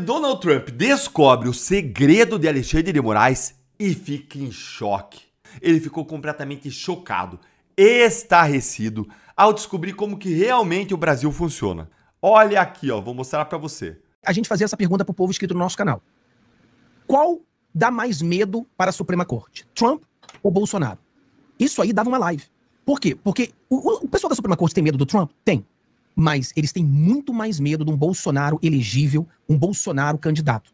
Donald Trump descobre o segredo de Alexandre de Moraes e fica em choque. Ele ficou completamente chocado, estarrecido, ao descobrir como que realmente o Brasil funciona. Olha aqui, ó, vou mostrar pra você. A gente fazia essa pergunta pro povo inscrito no nosso canal. Qual dá mais medo para a Suprema Corte? Trump ou Bolsonaro? Isso aí dava uma live. Por quê? Porque o pessoal da Suprema Corte tem medo do Trump? Tem. Mas eles têm muito mais medo de um Bolsonaro elegível, um Bolsonaro candidato.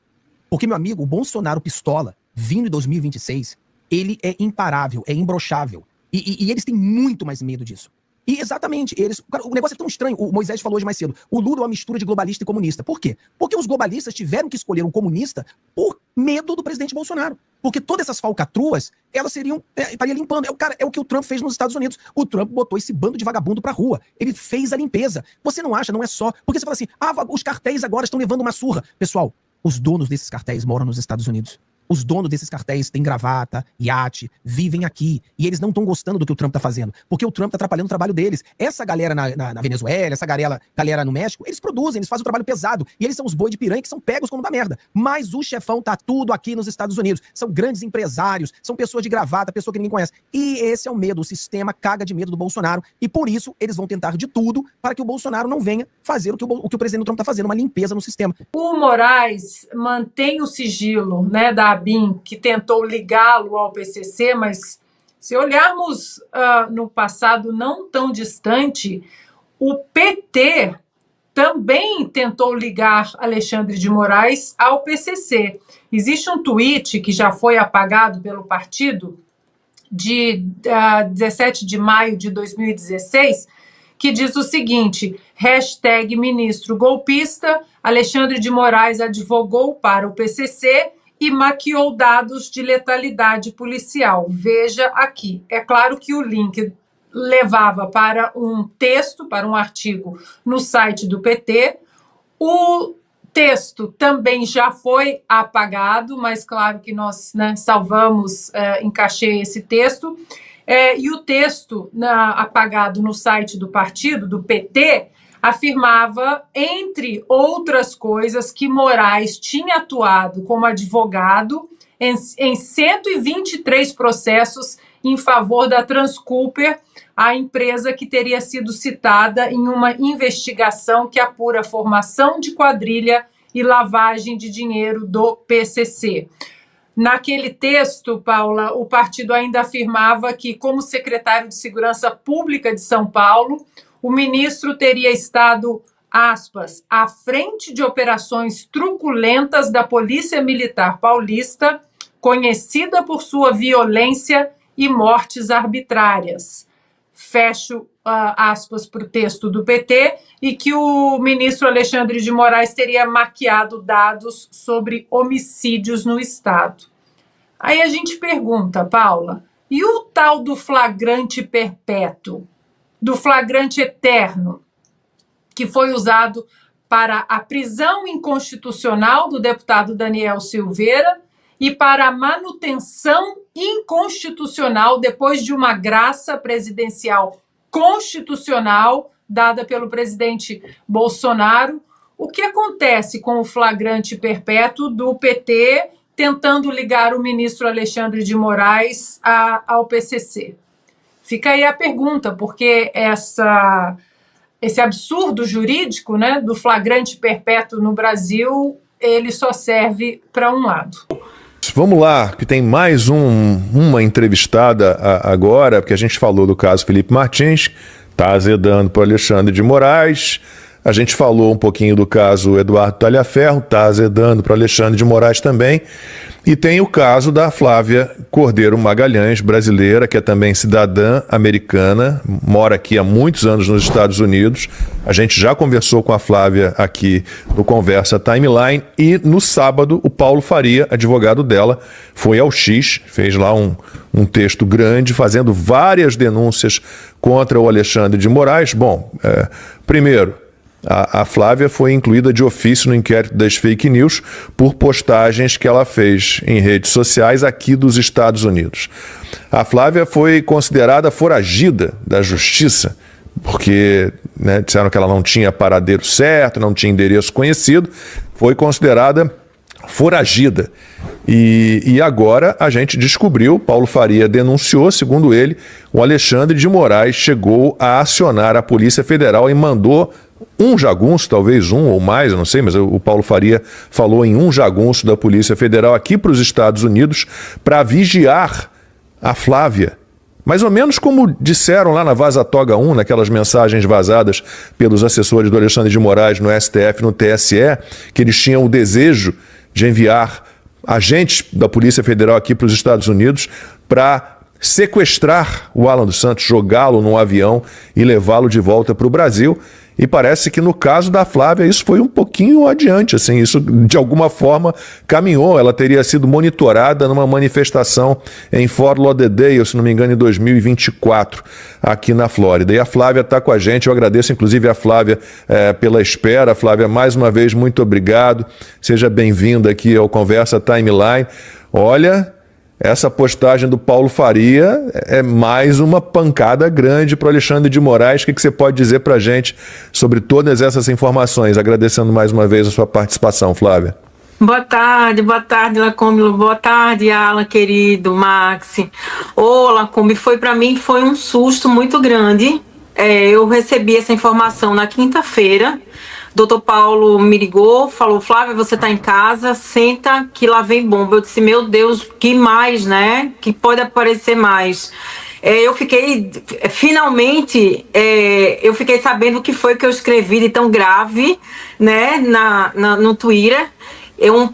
Porque, meu amigo, o Bolsonaro pistola, vindo em 2026, ele é imparável, é imbrochável. E eles têm muito mais medo disso. E exatamente, o negócio é tão estranho. O Moisés falou hoje mais cedo. O Lula é uma mistura de globalista e comunista. Por quê? Porque os globalistas tiveram que escolher um comunista por medo do presidente Bolsonaro. Porque todas essas falcatruas, elas estaria limpando. É o que o Trump fez nos Estados Unidos. O Trump botou esse bando de vagabundo pra rua. Ele fez a limpeza. Você não acha, não é só... Porque você fala assim, os cartéis agora estão levando uma surra. Pessoal, os donos desses cartéis moram nos Estados Unidos. Os donos desses cartéis têm gravata, iate, vivem aqui. E eles não estão gostando do que o Trump tá fazendo. Porque o Trump tá atrapalhando o trabalho deles. Essa galera na Venezuela, essa galera no México, eles produzem, eles fazem o trabalho pesado. E eles são os boi de piranha que são pegos quando dá merda. Mas o chefão tá tudo aqui nos Estados Unidos. São grandes empresários, são pessoas de gravata, pessoa que ninguém conhece. E esse é o medo. O sistema caga de medo do Bolsonaro. E por isso, eles vão tentar de tudo para que o Bolsonaro não venha fazer o que o presidente Trump tá fazendo, uma limpeza no sistema. O Moraes mantém o sigilo, né, da ABIN, que tentou ligá-lo ao PCC, mas se olharmos no passado não tão distante, o PT também tentou ligar Alexandre de Moraes ao PCC. Existe um tweet que já foi apagado pelo partido, de 17 de maio de 2016, que diz o seguinte: hashtag ministro golpista, Alexandre de Moraes advogou para o PCC e maquiou dados de letalidade policial. Veja aqui. É claro que o link levava para um texto, para um artigo no site do PT. O texto também já foi apagado, mas claro que nós, né, salvamos em cachê esse texto. E o texto apagado no site do partido, do PT, afirmava, entre outras coisas, que Moraes tinha atuado como advogado em 123 processos em favor da Transcooper, a empresa que teria sido citada em uma investigação que apura formação de quadrilha e lavagem de dinheiro do PCC. Naquele texto, Paula, o partido ainda afirmava que, como secretário de Segurança Pública de São Paulo, o ministro teria estado, aspas, à frente de operações truculentas da Polícia Militar Paulista, conhecida por sua violência e mortes arbitrárias. Fecho aspas para o texto do PT, e que o ministro Alexandre de Moraes teria maquiado dados sobre homicídios no Estado. Aí a gente pergunta, Paula, e o tal do flagrante perpétuo? Do flagrante eterno, que foi usado para a prisão inconstitucional do deputado Daniel Silveira e para a manutenção inconstitucional depois de uma graça presidencial constitucional dada pelo presidente Bolsonaro. O que acontece com o flagrante perpétuo do PT tentando ligar o ministro Alexandre de Moraes ao PCC? Fica aí a pergunta, porque esse absurdo jurídico, né, do flagrante perpétuo no Brasil, ele só serve para um lado. Vamos lá, que tem mais uma entrevistada agora, porque a gente falou do caso Felipe Martins, está azedando para o Alexandre de Moraes. A gente falou um pouquinho do caso Eduardo Talhaferro, está azedando para o Alexandre de Moraes também. E tem o caso da Flávia Cordeiro Magalhães, brasileira, que é também cidadã americana, mora aqui há muitos anos nos Estados Unidos. A gente já conversou com a Flávia aqui no Conversa Timeline, e no sábado o Paulo Faria, advogado dela, foi ao X, fez lá um texto grande fazendo várias denúncias contra o Alexandre de Moraes. Bom, primeiro, a Flávia foi incluída de ofício no inquérito das fake news por postagens que ela fez em redes sociais aqui dos Estados Unidos. A Flávia foi considerada foragida da justiça, porque disseram que ela não tinha paradeiro certo, não tinha endereço conhecido. foi considerada foragida. E agora a gente descobriu, Paulo Faria denunciou, segundo ele, o Alexandre de Moraes chegou a acionar a Polícia Federal e mandou um jagunço, talvez um ou mais, eu não sei, mas o Paulo Faria falou em um jagunço da Polícia Federal aqui para os Estados Unidos para vigiar a Flávia. Mais ou menos como disseram lá na Vaza Toga 1, naquelas mensagens vazadas pelos assessores do Alexandre de Moraes no STF, no TSE, que eles tinham o desejo de enviar agentes da Polícia Federal aqui para os Estados Unidos para sequestrar o Alan dos Santos, jogá-lo num avião e levá-lo de volta para o Brasil. E parece que no caso da Flávia isso foi um pouquinho adiante, assim, isso de alguma forma caminhou. Ela teria sido monitorada numa manifestação em Fort Lauderdale, se não me engano, em 2024, aqui na Flórida. E a Flávia está com a gente, eu agradeço inclusive a Flávia pela espera. Flávia, mais uma vez, muito obrigado. Seja bem-vinda aqui ao Conversa Timeline. Olha, essa postagem do Paulo Faria é mais uma pancada grande para o Alexandre de Moraes. O que você pode dizer para a gente sobre todas essas informações? Agradecendo mais uma vez a sua participação, Flávia. Boa tarde, Lacombe. Boa tarde, Alan, querido, Maxi. Ô, Lacombe, para mim foi um susto muito grande. Eu recebi essa informação na quinta-feira. Doutor Paulo me ligou, falou: Flávia, você está em casa, senta que lá vem bomba. Eu disse: meu Deus, que mais, né? Que pode aparecer mais. Eu fiquei, finalmente, eu fiquei sabendo o que foi que eu escrevi de tão grave, né, no Twitter.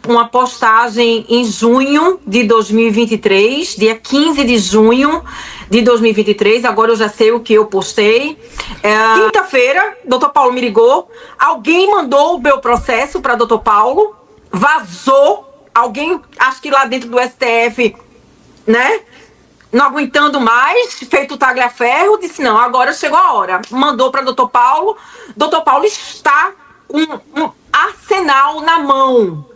Uma postagem em junho de 2023, dia 15 de junho de 2023, agora eu já sei o que eu postei. Quinta-feira, doutor Paulo me ligou, alguém mandou o meu processo para doutor Paulo, vazou, alguém, acho que lá dentro do STF, né, não aguentando mais, feito tagliaferro, disse: não, agora chegou a hora. Mandou para doutor Paulo está com um arsenal na mão.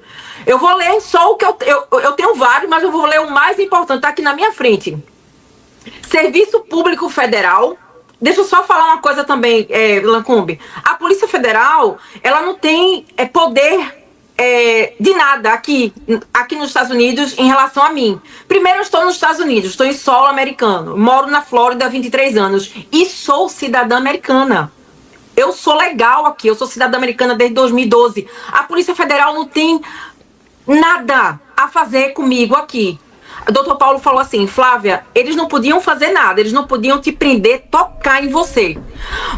Eu vou ler só o que eu tenho vários, mas eu vou ler o mais importante, tá aqui na minha frente. Serviço Público Federal. Deixa eu só falar uma coisa também, Lacombe. A Polícia Federal, ela não tem poder de nada aqui nos Estados Unidos em relação a mim. Primeiro, eu estou nos Estados Unidos, estou em solo americano, moro na Flórida há 23 anos e sou cidadã americana. Eu sou legal aqui, eu sou cidadã americana desde 2012. A Polícia Federal não tem nada a fazer comigo aqui. O doutor Paulo falou assim: Flávia, eles não podiam fazer nada, eles não podiam te prender, tocar em você.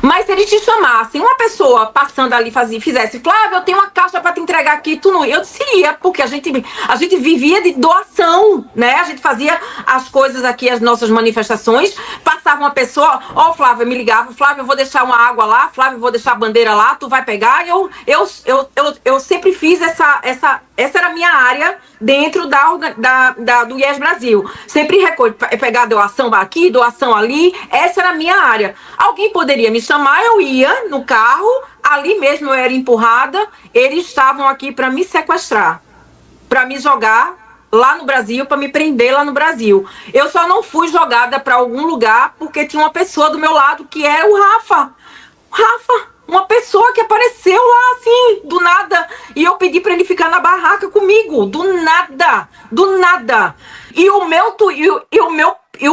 Mas se eles te chamassem, uma pessoa passando ali fizesse: Flávia, eu tenho uma caixa para te entregar aqui, tu não ia? Eu disse: ia, porque a gente vivia de doação, né? A gente fazia as coisas aqui, as nossas manifestações, passava uma pessoa, Flávia, me ligava: Flávia, eu vou deixar uma água lá, Flávia, eu vou deixar a bandeira lá, tu vai pegar. Eu sempre fiz essa era a minha área dentro do IES Brasil. Sempre pegar doação aqui, doação ali, essa era a minha área. Alguém poderia me chamar, eu ia no carro, ali mesmo eu era empurrada, eles estavam aqui para me sequestrar, para me jogar lá no Brasil, para me prender lá no Brasil. Eu só não fui jogada para algum lugar porque tinha uma pessoa do meu lado que é o Rafa. Uma pessoa que apareceu lá assim, do nada, e eu pedi para ele ficar na barraca comigo, do nada. E o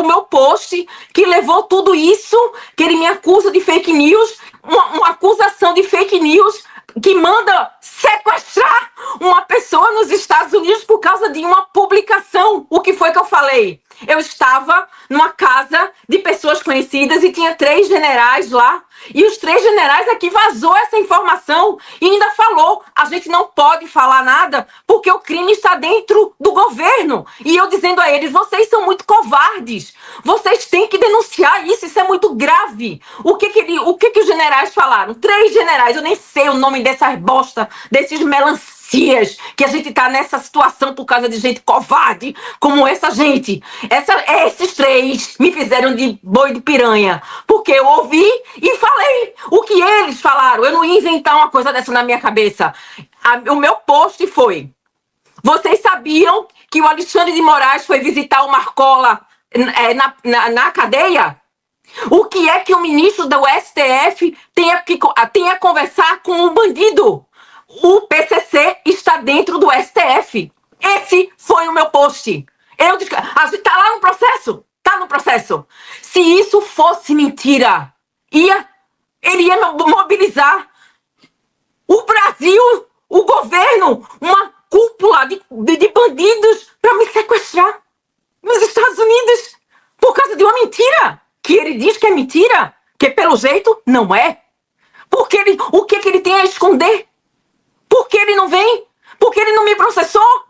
meu post que levou tudo isso, que ele me acusa de fake news, uma acusação de fake news que manda sequestrar uma pessoa nos Estados Unidos por causa de uma publicação. O que foi que eu falei? Eu estava numa casa de pessoas conhecidas e tinha 3 generais lá. E os 3 generais aqui vazou essa informação e ainda falou: a gente não pode falar nada porque o crime está dentro do governo. E eu dizendo a eles: vocês são muito covardes, vocês têm que denunciar isso é muito grave. O que os generais falaram? 3 generais, eu nem sei o nome dessas bosta, desses melancias, que a gente tá nessa situação por causa de gente covarde como essa gente. Esses 3 me fizeram de boi de piranha, porque eu ouvi e falei o que eles falaram. Eu não ia inventar uma coisa dessa na minha cabeça. O meu post foi: vocês sabiam que o Alexandre de Moraes foi visitar o Marcola na cadeia? O que é que o ministro do STF tem a conversar com um bandido? o PCC está dentro do STF. Esse foi o meu post. A gente tá lá no processo. Tá no processo. Se isso fosse mentira, ele ia mobilizar o Brasil, o governo, uma cúpula de bandidos para me sequestrar nos Estados Unidos por causa de uma mentira que ele diz que é mentira, que pelo jeito não é. Porque o que ele tem a esconder? Por que ele não vem? Por que ele não me processou?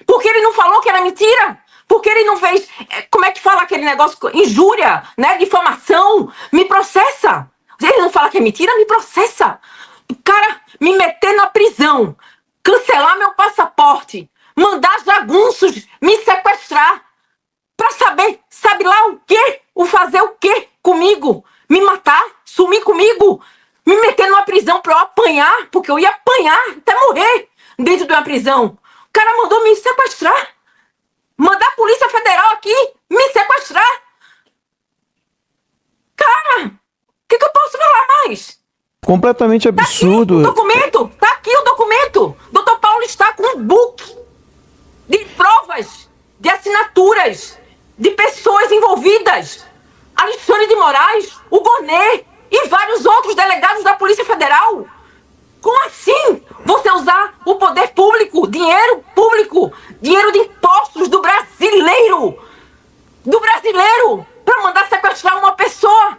Por que ele não falou que era mentira? Por que ele não fez, como é que fala aquele negócio, injúria, né, difamação? Me processa. Ele não fala que é mentira, me processa. O cara me meter na prisão, cancelar meu passaporte, mandar jagunços me sequestrar, pra saber, sabe lá o quê? O fazer o quê comigo? Me matar? Sumir comigo? Me meter numa prisão pra eu apanhar? Porque eu ia apanhar até morrer dentro de uma prisão. O cara mandou me sequestrar. Mandar a Polícia Federal aqui me sequestrar. Cara, o que eu posso falar mais? Completamente absurdo. Tá aqui o documento. Dr. Paulo está com um book de provas, de assinaturas, de pessoas envolvidas. Alexandre de Moraes, o Gonê e vários outros delegados da Polícia Federal. Como assim? Você usar o poder público, dinheiro de impostos do brasileiro, para mandar sequestrar uma pessoa?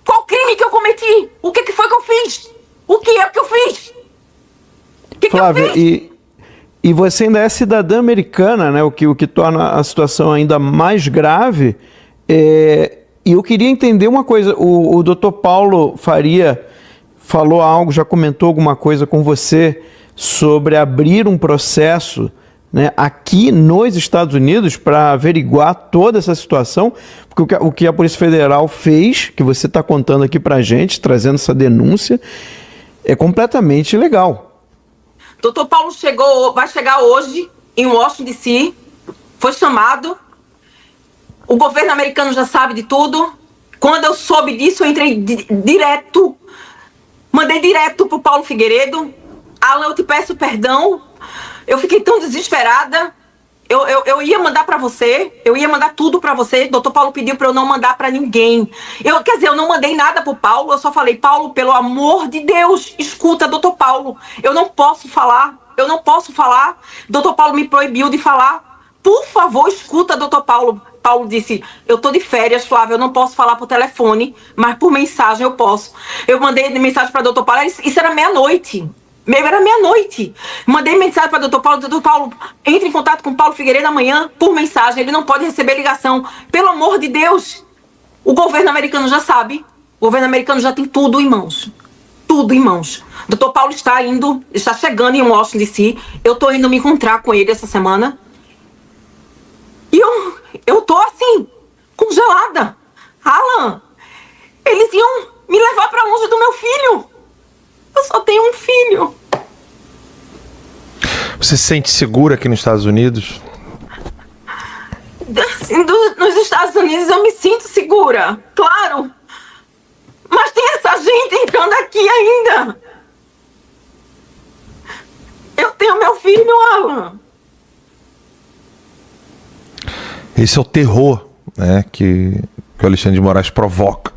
Qual crime que eu cometi? O que foi que eu fiz? O que é que eu fiz? Flávia, e você ainda é cidadã americana, né? O que torna a situação ainda mais grave. E eu queria entender uma coisa. O doutor Paulo Faria falou algo, já comentou alguma coisa com você sobre abrir um processo, né, aqui nos Estados Unidos para averiguar toda essa situação, porque o que a Polícia Federal fez, que você está contando aqui para a gente, trazendo essa denúncia, é completamente ilegal. Doutor Paulo vai chegar hoje em Washington, D.C., foi chamado, o governo americano já sabe de tudo. Quando eu soube disso, eu entrei mandei direto pro Paulo Figueiredo. Alan, eu te peço perdão, eu fiquei tão desesperada. Eu ia mandar pra você, eu ia mandar tudo pra você. Doutor Paulo pediu pra eu não mandar pra ninguém. Quer dizer, eu não mandei nada pro Paulo, eu só falei: Paulo, pelo amor de Deus, escuta, doutor Paulo, eu não posso falar. Doutor Paulo me proibiu de falar. Por favor, escuta, doutor Paulo. Paulo disse: eu tô de férias, Flávia, eu não posso falar por telefone, mas por mensagem eu posso. Eu mandei mensagem para doutor Paulo, isso era meia-noite. Era meia-noite. Mandei mensagem para doutor Paulo, entre em contato com o Paulo Figueiredo amanhã por mensagem, ele não pode receber ligação. Pelo amor de Deus. O governo americano já sabe, o governo americano já tem tudo em mãos. Tudo em mãos. Doutor Paulo está chegando em Washington, D.C., eu tô indo me encontrar com ele essa semana. E eu tô assim, congelada. Alan, eles iam me levar pra longe do meu filho. Eu só tenho um filho. Você se sente segura aqui nos Estados Unidos? Assim, nos Estados Unidos eu me sinto segura, claro. Mas tem essa gente entrando aqui ainda. Eu tenho meu filho, Alan. Esse é o terror, né, que o Alexandre de Moraes provoca.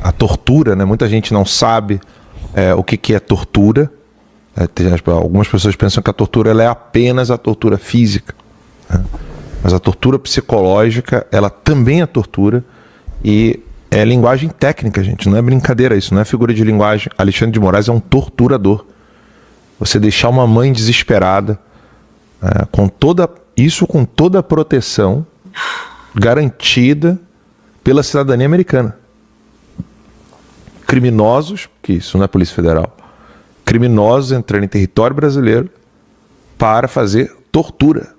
A tortura, né? Muita gente não sabe o que é tortura. Algumas pessoas pensam que a tortura ela é apenas a tortura física, né? Mas a tortura psicológica, ela também é tortura e é linguagem técnica, gente. Não é brincadeira isso, não é figura de linguagem. Alexandre de Moraes é um torturador. Você deixar uma mãe desesperada, com toda a proteção garantida pela cidadania americana. Criminosos, que isso não é Polícia Federal, criminosos entrando em território brasileiro para fazer tortura,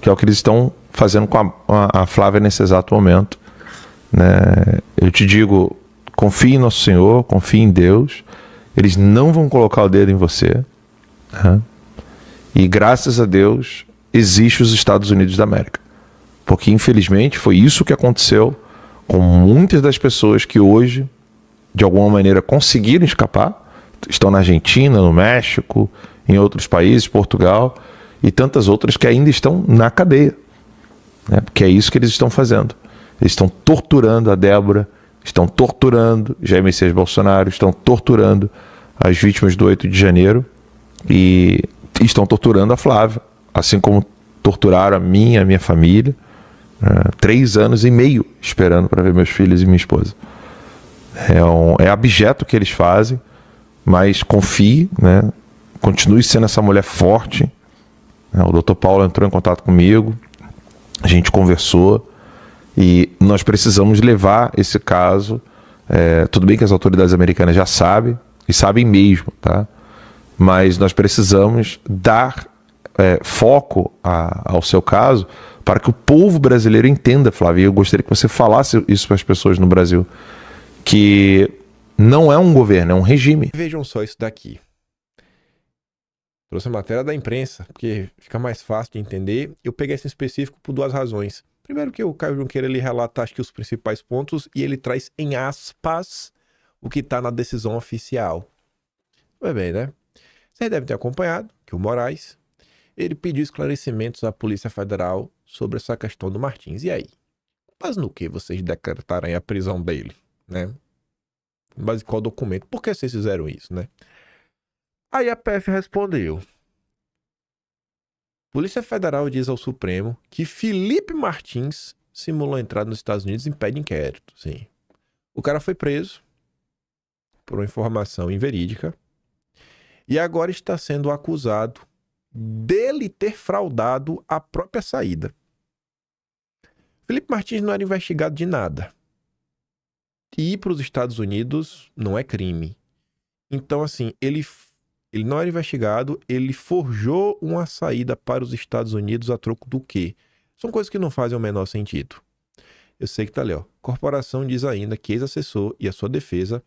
que é o que eles estão fazendo com a Flávia nesse exato momento, né? Eu te digo, confie em Nosso Senhor, confie em Deus, eles não vão colocar o dedo em você, né? E graças a Deus existe os Estados Unidos da América, porque infelizmente foi isso que aconteceu com muitas das pessoas que hoje de alguma maneira conseguiram escapar, estão na Argentina, no México, em outros países, Portugal, e tantas outras que ainda estão na cadeia. Né? Porque é isso que eles estão fazendo. Eles estão torturando a Débora, estão torturando Jair Messias Bolsonaro, estão torturando as vítimas do 8 de janeiro e estão torturando a Flávia, assim como torturaram a minha família, 3 anos e meio esperando para ver meus filhos e minha esposa. É abjeto o que eles fazem, mas confie, né? Continue sendo essa mulher forte. O Dr. Paulo entrou em contato comigo, a gente conversou e nós precisamos levar esse caso. Tudo bem que as autoridades americanas já sabem, e sabem mesmo, tá? Mas nós precisamos dar foco ao seu caso para que o povo brasileiro entenda, Flávio. Eu gostaria que você falasse isso para as pessoas no Brasil, que não é um governo, é um regime. Vejam só isso daqui. Trouxe a matéria da imprensa, porque fica mais fácil de entender. Eu peguei esse específico por 2 razões. Primeiro que o Caio Junqueira, ele relata, acho que os principais pontos, e ele traz em aspas o que está na decisão oficial. Vai bem, né? Vocês devem ter acompanhado que o Moraes, ele pediu esclarecimentos à Polícia Federal sobre essa questão do Martins. E aí? Mas no que vocês decretarem a prisão dele, né? Mas qual documento? Por que vocês fizeram isso, né? Aí a PF respondeu. Polícia Federal diz ao Supremo que Felipe Martins simulou a entrada nos Estados Unidos e impede inquérito. Sim. O cara foi preso por uma informação inverídica e agora está sendo acusado dele ter fraudado a própria saída. Felipe Martins não era investigado de nada. E ir para os Estados Unidos não é crime. Então, assim, ele não era investigado, ele forjou uma saída para os Estados Unidos a troco do quê? São coisas que não fazem o menor sentido. Eu sei que tá ali, ó. Corporação diz ainda que ex-assessor e a sua defesa,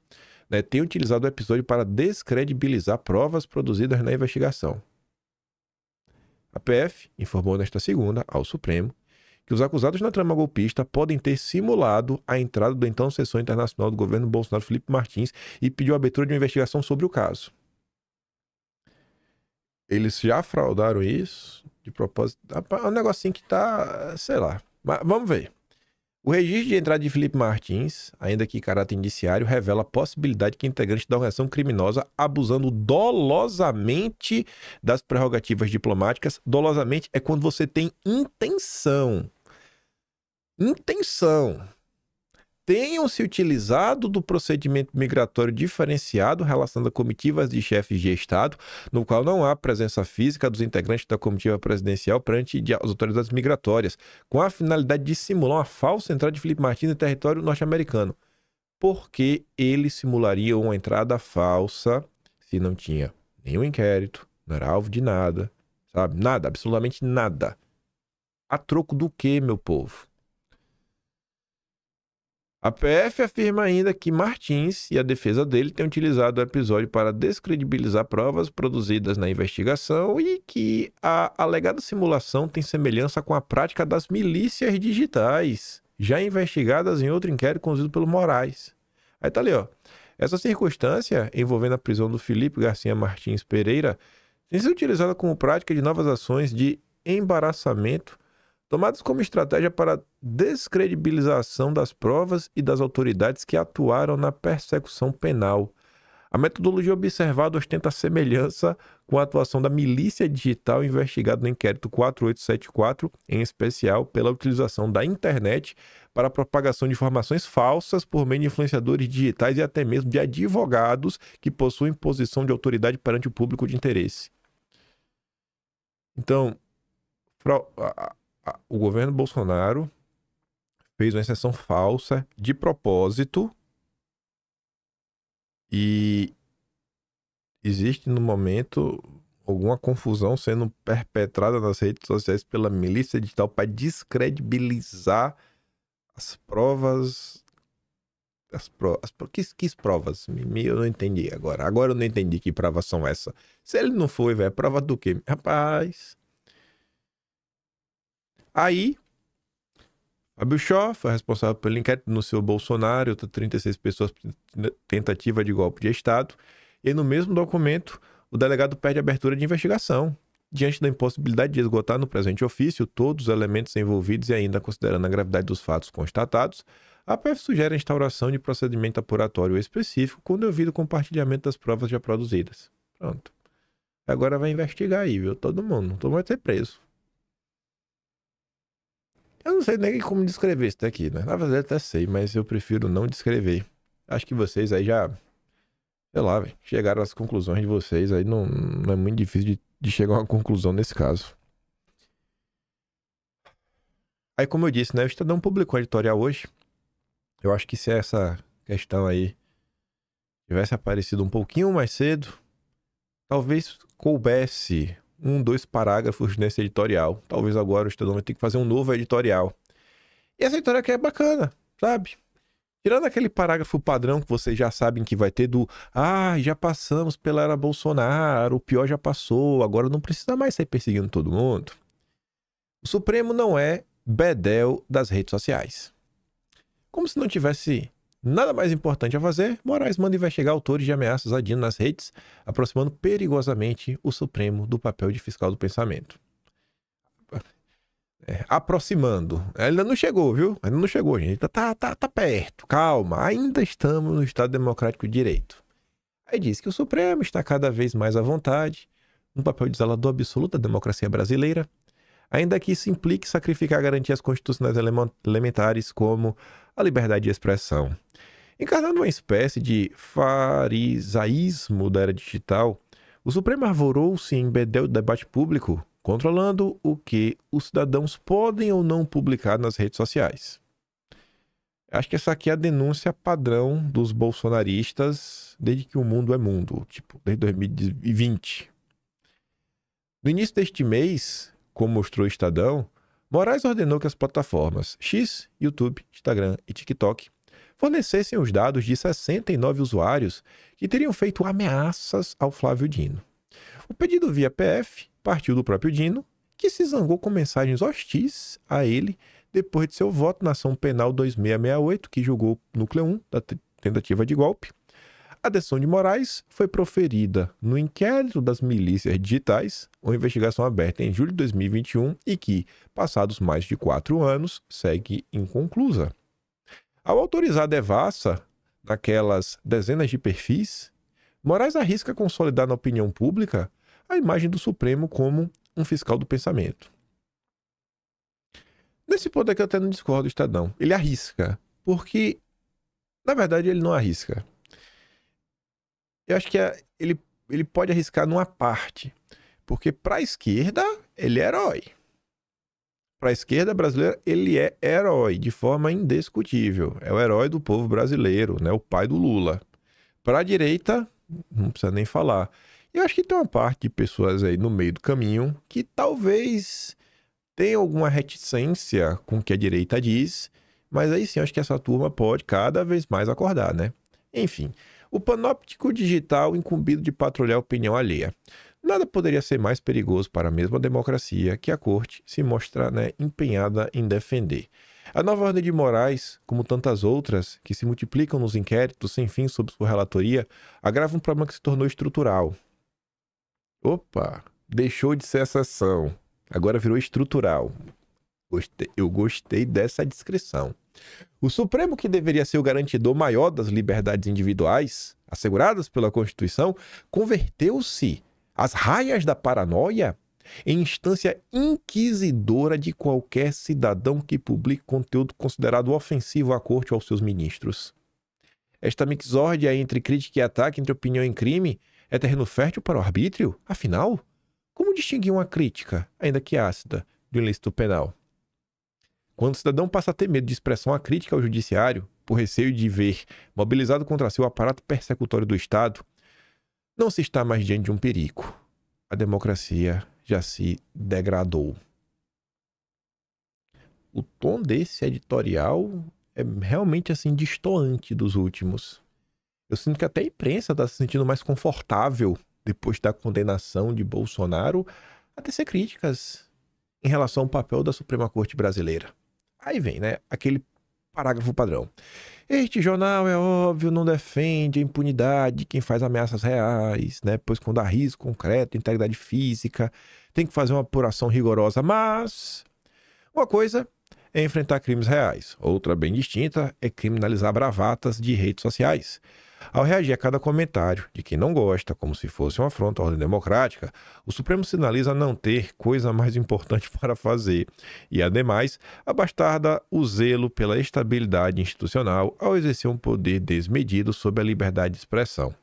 né, têm utilizado o episódio para descredibilizar provas produzidas na investigação. A PF informou nesta segunda ao Supremo que os acusados na trama golpista podem ter simulado a entrada do então assessor internacional do governo Bolsonaro, Felipe Martins, e pediu a abertura de uma investigação sobre o caso. Eles já fraudaram isso de propósito. É um negocinho que tá, sei lá. Mas vamos ver. O registro de entrada de Felipe Martins, ainda que em caráter indiciário, revela a possibilidade que integrantes da organização criminosa abusando dolosamente das prerrogativas diplomáticas. Dolosamente é quando você tem intenção. Tenham se utilizado do procedimento migratório diferenciado relacionado a comitivas de chefes de Estado, no qual não há presença física dos integrantes da comitiva presidencial perante as autoridades migratórias, com a finalidade de simular uma falsa entrada de Felipe Martins em território norte-americano. Porque ele simularia uma entrada falsa se não tinha nenhum inquérito, não era alvo de nada, sabe? Nada, absolutamente nada. A troco do quê, meu povo? A PF afirma ainda que Martins e a defesa dele têm utilizado o episódio para descredibilizar provas produzidas na investigação e que a alegada simulação tem semelhança com a prática das milícias digitais, já investigadas em outro inquérito conduzido pelo Moraes. Aí tá ali, ó. Essa circunstância, envolvendo a prisão do Felipe Garcia Martins Pereira, tem sido utilizada como prática de novas ações de embaraçamento tomadas como estratégia para descredibilização das provas e das autoridades que atuaram na persecução penal. A metodologia observada ostenta semelhança com a atuação da milícia digital investigada no inquérito 4874, em especial pela utilização da internet para a propagação de informações falsas por meio de influenciadores digitais e até mesmo de advogados que possuem posição de autoridade perante o público de interesse. Então, o governo Bolsonaro fez uma exceção falsa de propósito e existe no momento alguma confusão sendo perpetrada nas redes sociais pela milícia digital para descredibilizar as provas. Que provas? Eu não entendi agora. Agora eu não entendi que provas são essas. Se ele não foi, velho, é prova do quê? Rapaz. Aí, Fábio Shaw foi responsável pelo inquérito no seu Bolsonaro, outras 36 pessoas tentativa de golpe de Estado. E no mesmo documento, o delegado pede abertura de investigação. Diante da impossibilidade de esgotar no presente ofício todos os elementos envolvidos e ainda considerando a gravidade dos fatos constatados, a PF sugere a instauração de procedimento apuratório específico com devido compartilhamento das provas já produzidas. Pronto. Agora vai investigar aí, viu? Todo mundo vai ser preso. Eu não sei nem como descrever isso daqui, né? Na verdade até sei, mas eu prefiro não descrever. Acho que vocês aí já, sei lá, véio, chegaram às conclusões de vocês, aí não é muito difícil de chegar a uma conclusão nesse caso. Aí, como eu disse, né, o Estadão publicou um editorial hoje. Eu acho que se essa questão aí tivesse aparecido um pouquinho mais cedo, talvez coubesse 2 parágrafos nesse editorial. Talvez agora o Estadão vai ter que fazer um novo editorial. E essa editorial aqui é bacana, sabe? Tirando aquele parágrafo padrão que vocês já sabem que vai ter do já passamos pela era Bolsonaro, o pior já passou, agora não precisa mais sair perseguindo todo mundo. O Supremo não é bedel das redes sociais. Como se não tivesse nada mais importante a fazer, Moraes manda investigar autores de ameaças a Dino nas redes, aproximando perigosamente o Supremo do papel de fiscal do pensamento. Aproximando. Ainda não chegou, viu? Ainda não chegou, gente. Tá perto. Calma. Ainda estamos no Estado Democrático de Direito. Aí diz que o Supremo está cada vez mais à vontade, no papel de zelador absoluto da democracia brasileira, ainda que isso implique sacrificar garantias constitucionais elementares como a liberdade de expressão. Encarnando uma espécie de farisaísmo da era digital, o Supremo arvorou-se em bedel do debate público, controlando o que os cidadãos podem ou não publicar nas redes sociais. Acho que essa aqui é a denúncia padrão dos bolsonaristas desde que o mundo é mundo, desde 2020. No início deste mês, como mostrou o Estadão, Moraes ordenou que as plataformas X, YouTube, Instagram e TikTok fornecessem os dados de 69 usuários que teriam feito ameaças ao Flávio Dino. O pedido via PF partiu do próprio Dino, que se zangou com mensagens hostis a ele depois de seu voto na ação penal 2668, que julgou o núcleo 1 da tentativa de golpe. A decisão de Moraes foi proferida no inquérito das milícias digitais, uma investigação aberta em julho de 2021 e que, passados mais de 4 anos, segue inconclusa. Ao autorizar a devassa naquelas dezenas de perfis, Moraes arrisca consolidar na opinião pública a imagem do Supremo como um fiscal do pensamento. Nesse ponto aqui eu até não discordo do Estadão. Ele arrisca, porque, na verdade, ele não arrisca. Eu acho que ele pode arriscar numa parte, porque para a esquerda ele é herói. Para a esquerda brasileira ele é herói, de forma indiscutível. É o herói do povo brasileiro, né? O pai do Lula. Para a direita, não precisa nem falar. Eu acho que tem uma parte de pessoas aí no meio do caminho que talvez tenha alguma reticência com o que a direita diz, mas aí sim, eu acho que essa turma pode cada vez mais acordar, né? Enfim, o panóptico digital incumbido de patrulhar a opinião alheia. Nada poderia ser mais perigoso para a mesma democracia que a corte se mostrar, né, empenhada em defender. A nova ordem de Moraes, como tantas outras que se multiplicam nos inquéritos sem fim sob sua relatoria, agrava um problema que se tornou estrutural. Opa, deixou de ser exceção, agora virou estrutural. Eu gostei dessa descrição. O Supremo, que deveria ser o garantidor maior das liberdades individuais, asseguradas pela Constituição, converteu-se às raias da paranoia em instância inquisidora de qualquer cidadão que publique conteúdo considerado ofensivo à corte ou aos seus ministros. Esta mixórdia entre crítica e ataque, entre opinião e crime, é terreno fértil para o arbítrio? Afinal, como distinguir uma crítica, ainda que ácida, de um ilícito penal? Quando o cidadão passa a ter medo de expressar uma crítica ao judiciário, por receio de ver mobilizado contra si o aparato persecutório do Estado, não se está mais diante de um perigo. A democracia já se degradou. O tom desse editorial é realmente assim destoante dos últimos. Eu sinto que até a imprensa está se sentindo mais confortável depois da condenação de Bolsonaro a tecer críticas em relação ao papel da Suprema Corte brasileira. Aí vem, né, aquele Parágrafo padrão. Este jornal, é óbvio, não defende a impunidade de quem faz ameaças reais, né? Pois quando há risco concreto, integridade física, tem que fazer uma apuração rigorosa. Mas uma coisa é enfrentar crimes reais. Outra, bem distinta, é criminalizar bravatas de redes sociais. Ao reagir a cada comentário de quem não gosta, como se fosse uma afronta à ordem democrática, o Supremo sinaliza não ter coisa mais importante para fazer e, ademais, abastarda o zelo pela estabilidade institucional ao exercer um poder desmedido sobre a liberdade de expressão.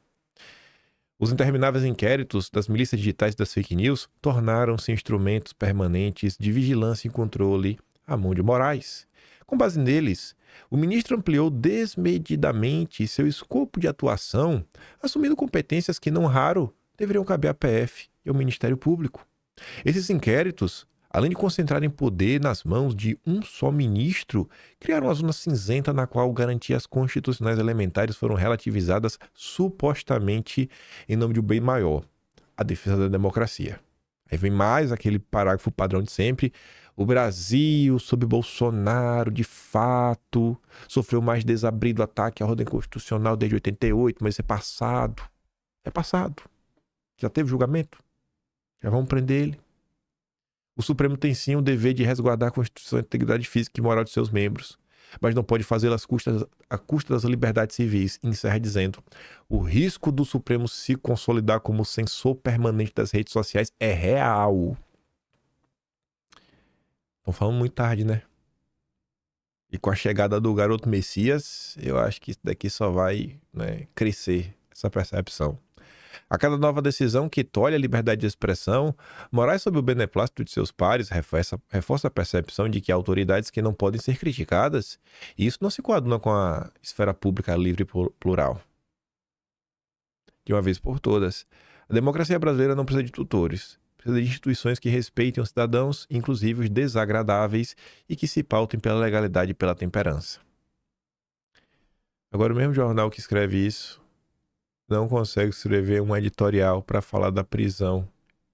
Os intermináveis inquéritos das milícias digitais e das fake news tornaram-se instrumentos permanentes de vigilância e controle à mão de Moraes. Com base neles, o ministro ampliou desmedidamente seu escopo de atuação, assumindo competências que, não raro, deveriam caber à PF e ao Ministério Público. Esses inquéritos, além de concentrarem poder nas mãos de um só ministro, criaram uma zona cinzenta na qual garantias constitucionais elementares foram relativizadas supostamente em nome de um bem maior, a defesa da democracia. Aí vem mais aquele parágrafo padrão de sempre. O Brasil, sob Bolsonaro, de fato, sofreu mais desabrido ataque à ordem constitucional desde 88, mas isso é passado. É passado. Já teve julgamento? Já vamos prender ele. O Supremo tem sim o dever de resguardar a Constituição e a integridade física e moral de seus membros, mas não pode fazê-lo à custa das liberdades civis. Encerra dizendo: o risco do Supremo se consolidar como censor permanente das redes sociais é real. Estão falando muito tarde, né? E com a chegada do garoto Messias, eu acho que isso daqui só vai, né, crescer, essa percepção. A cada nova decisão que tolhe a liberdade de expressão, Moraes, sob o beneplácito de seus pares, reforça a percepção de que há autoridades que não podem ser criticadas, e isso não se coaduna com a esfera pública livre e plural. De uma vez por todas, a democracia brasileira não precisa de tutores, precisa de instituições que respeitem os cidadãos, inclusive os desagradáveis, e que se pautem pela legalidade e pela temperança. Agora, o mesmo jornal que escreve isso não consegue escrever um editorial para falar da prisão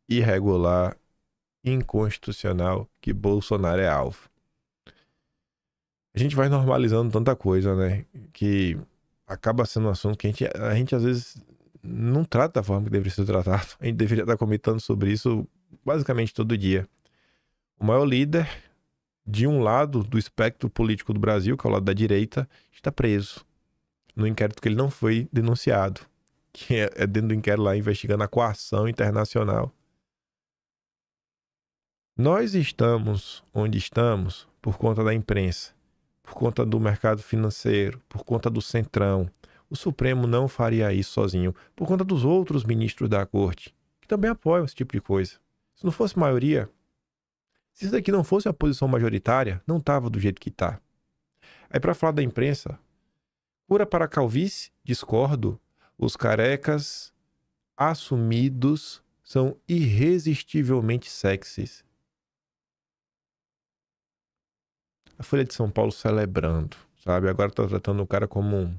irregular, inconstitucional, que Bolsonaro é alvo. A gente vai normalizando tanta coisa, né? Que acaba sendo um assunto que a gente às vezes não trata da forma que deveria ser tratado. A gente deveria estar comentando sobre isso basicamente todo dia. O maior líder de um lado do espectro político do Brasil, que é o lado da direita, está preso no inquérito que ele não foi denunciado, que é dentro do inquérito lá investigando a coação internacional. Nós estamos onde estamos por conta da imprensa, por conta do mercado financeiro, por conta do Centrão. O Supremo não faria isso sozinho, por conta dos outros ministros da corte, que também apoiam esse tipo de coisa. Se não fosse maioria, se isso daqui não fosse a posição majoritária, não estava do jeito que está. Aí, para falar da imprensa, cura para a calvície, discordo. Os carecas assumidos são irresistivelmente sexys. A Folha de São Paulo celebrando, sabe? Agora tá tratando o cara como,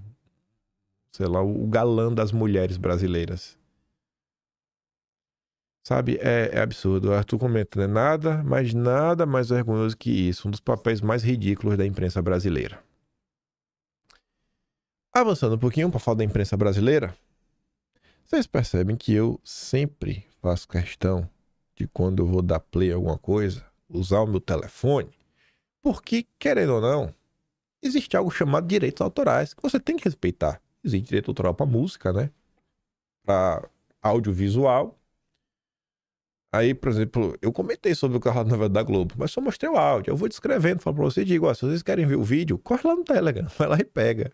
sei lá, o galã das mulheres brasileiras. Sabe? É absurdo. O Arthur comenta, né? Nada mais vergonhoso que isso. Um dos papéis mais ridículos da imprensa brasileira. Avançando um pouquinho para falar da imprensa brasileira, vocês percebem que eu sempre faço questão de, quando eu vou dar play a alguma coisa, usar o meu telefone, porque, querendo ou não, existe algo chamado direitos autorais, que você tem que respeitar. Existe direito autoral para música, né? Para audiovisual. Aí, por exemplo, eu comentei sobre o carro da novela da Globo, mas só mostrei o áudio. Eu vou descrevendo, falo para você e digo, ó, se vocês querem ver o vídeo, corre lá no Telegram, vai lá e pega.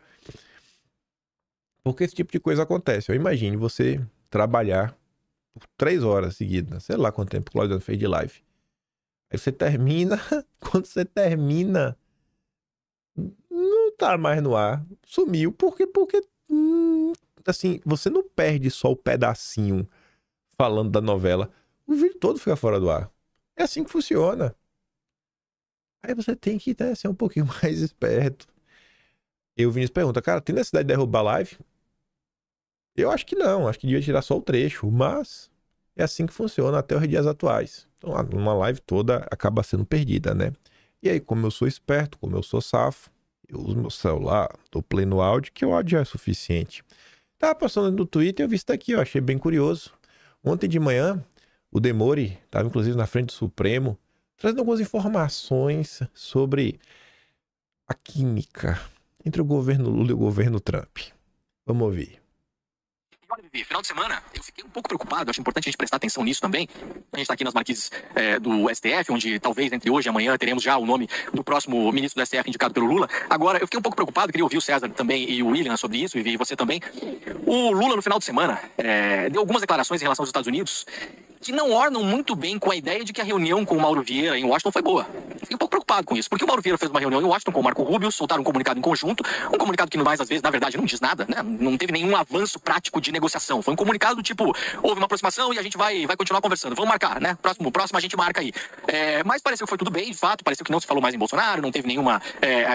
Porque esse tipo de coisa acontece. Imagine você trabalhar por 3 horas seguidas, sei lá quanto tempo o Claudio fez de live. Aí você termina, quando você termina, não tá mais no ar, sumiu. Porque assim, você não perde só o pedacinho falando da novela, o vídeo todo fica fora do ar. É assim que funciona. Aí você tem que, né, ser um pouquinho mais esperto. E o Vinícius pergunta, cara, tem necessidade de derrubar a live? Eu acho que não, acho que devia tirar só o trecho, mas é assim que funciona até os dias atuais. Então, uma live toda acaba sendo perdida, né? E aí, como eu sou esperto, como eu sou safo, eu uso meu celular, dou play no áudio, que o áudio já é suficiente. Tava passando no Twitter e eu vi isso daqui, ó, achei bem curioso. Ontem de manhã, o Demore estava inclusive na frente do Supremo, trazendo algumas informações sobre a química entre o governo Lula e o governo Trump. Vamos ouvir. Olha, Vivi, final de semana eu fiquei um pouco preocupado, acho importante a gente prestar atenção nisso também. A gente está aqui nas marquises do STF, onde talvez entre hoje e amanhã teremos já o nome do próximo ministro do STF indicado pelo Lula. Agora, eu fiquei um pouco preocupado, queria ouvir o César também e o William sobre isso, e você também. O Lula, no final de semana, deu algumas declarações em relação aos Estados Unidos que não ornam muito bem com a ideia de que a reunião com o Mauro Vieira em Washington foi boa. Fiquei um pouco preocupado com isso, porque o Mauro Vieira fez uma reunião em Washington com o Marco Rubio, soltaram um comunicado em conjunto, um comunicado que mais às vezes, na verdade, não diz nada, né? Não teve nenhum avanço prático de negociação. Foi um comunicado do tipo, houve uma aproximação e a gente vai continuar conversando. Vamos marcar, né? Próximo a gente marca aí. Mas pareceu que foi tudo bem, de fato, pareceu que não se falou mais em Bolsonaro, não teve nenhuma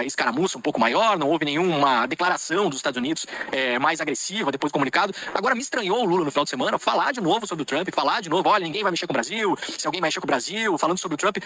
escaramuça um pouco maior, não houve nenhuma declaração dos Estados Unidos mais agressiva depois do comunicado. Agora me estranhou o Lula no final de semana falar de novo sobre o Trump, falar de novo, olha, ninguém vai mexer com o Brasil, se alguém mexe com o Brasil, falando sobre o Trump.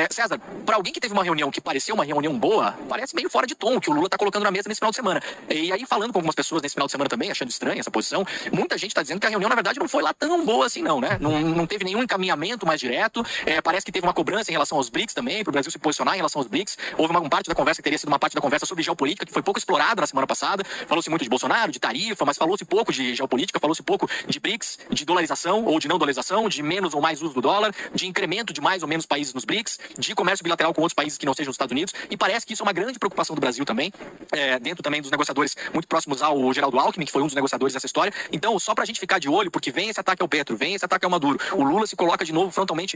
César, para alguém que teve uma reunião que pareceu uma reunião boa, parece meio fora de tom que o Lula tá colocando na mesa nesse final de semana. E aí, falando com algumas pessoas nesse final de semana também, achando estranha essa posição, muita gente tá dizendo que a reunião, na verdade, não foi lá tão boa assim, não, né? Não teve nenhum encaminhamento mais direto. Parece que teve uma cobrança em relação aos BRICS também, pro Brasil se posicionar em relação aos BRICS. Houve uma parte da conversa que teria sido uma parte da conversa sobre geopolítica, que foi pouco explorada na semana passada. Falou-se muito de Bolsonaro, de tarifa, mas falou-se pouco de geopolítica, falou-se pouco de BRICS, de dolarização ou de não dolarização, de menos ou mais uso do dólar, de incremento de mais ou menos países nos BRICS, de comércio bilateral com outros países que não sejam os Estados Unidos, e parece que isso é uma grande preocupação do Brasil também, dentro também dos negociadores muito próximos ao Geraldo Alckmin, que foi um dos negociadores dessa história. Então, só pra gente ficar de olho, porque vem esse ataque ao Petro, vem esse ataque ao Maduro, o Lula se coloca de novo frontalmente,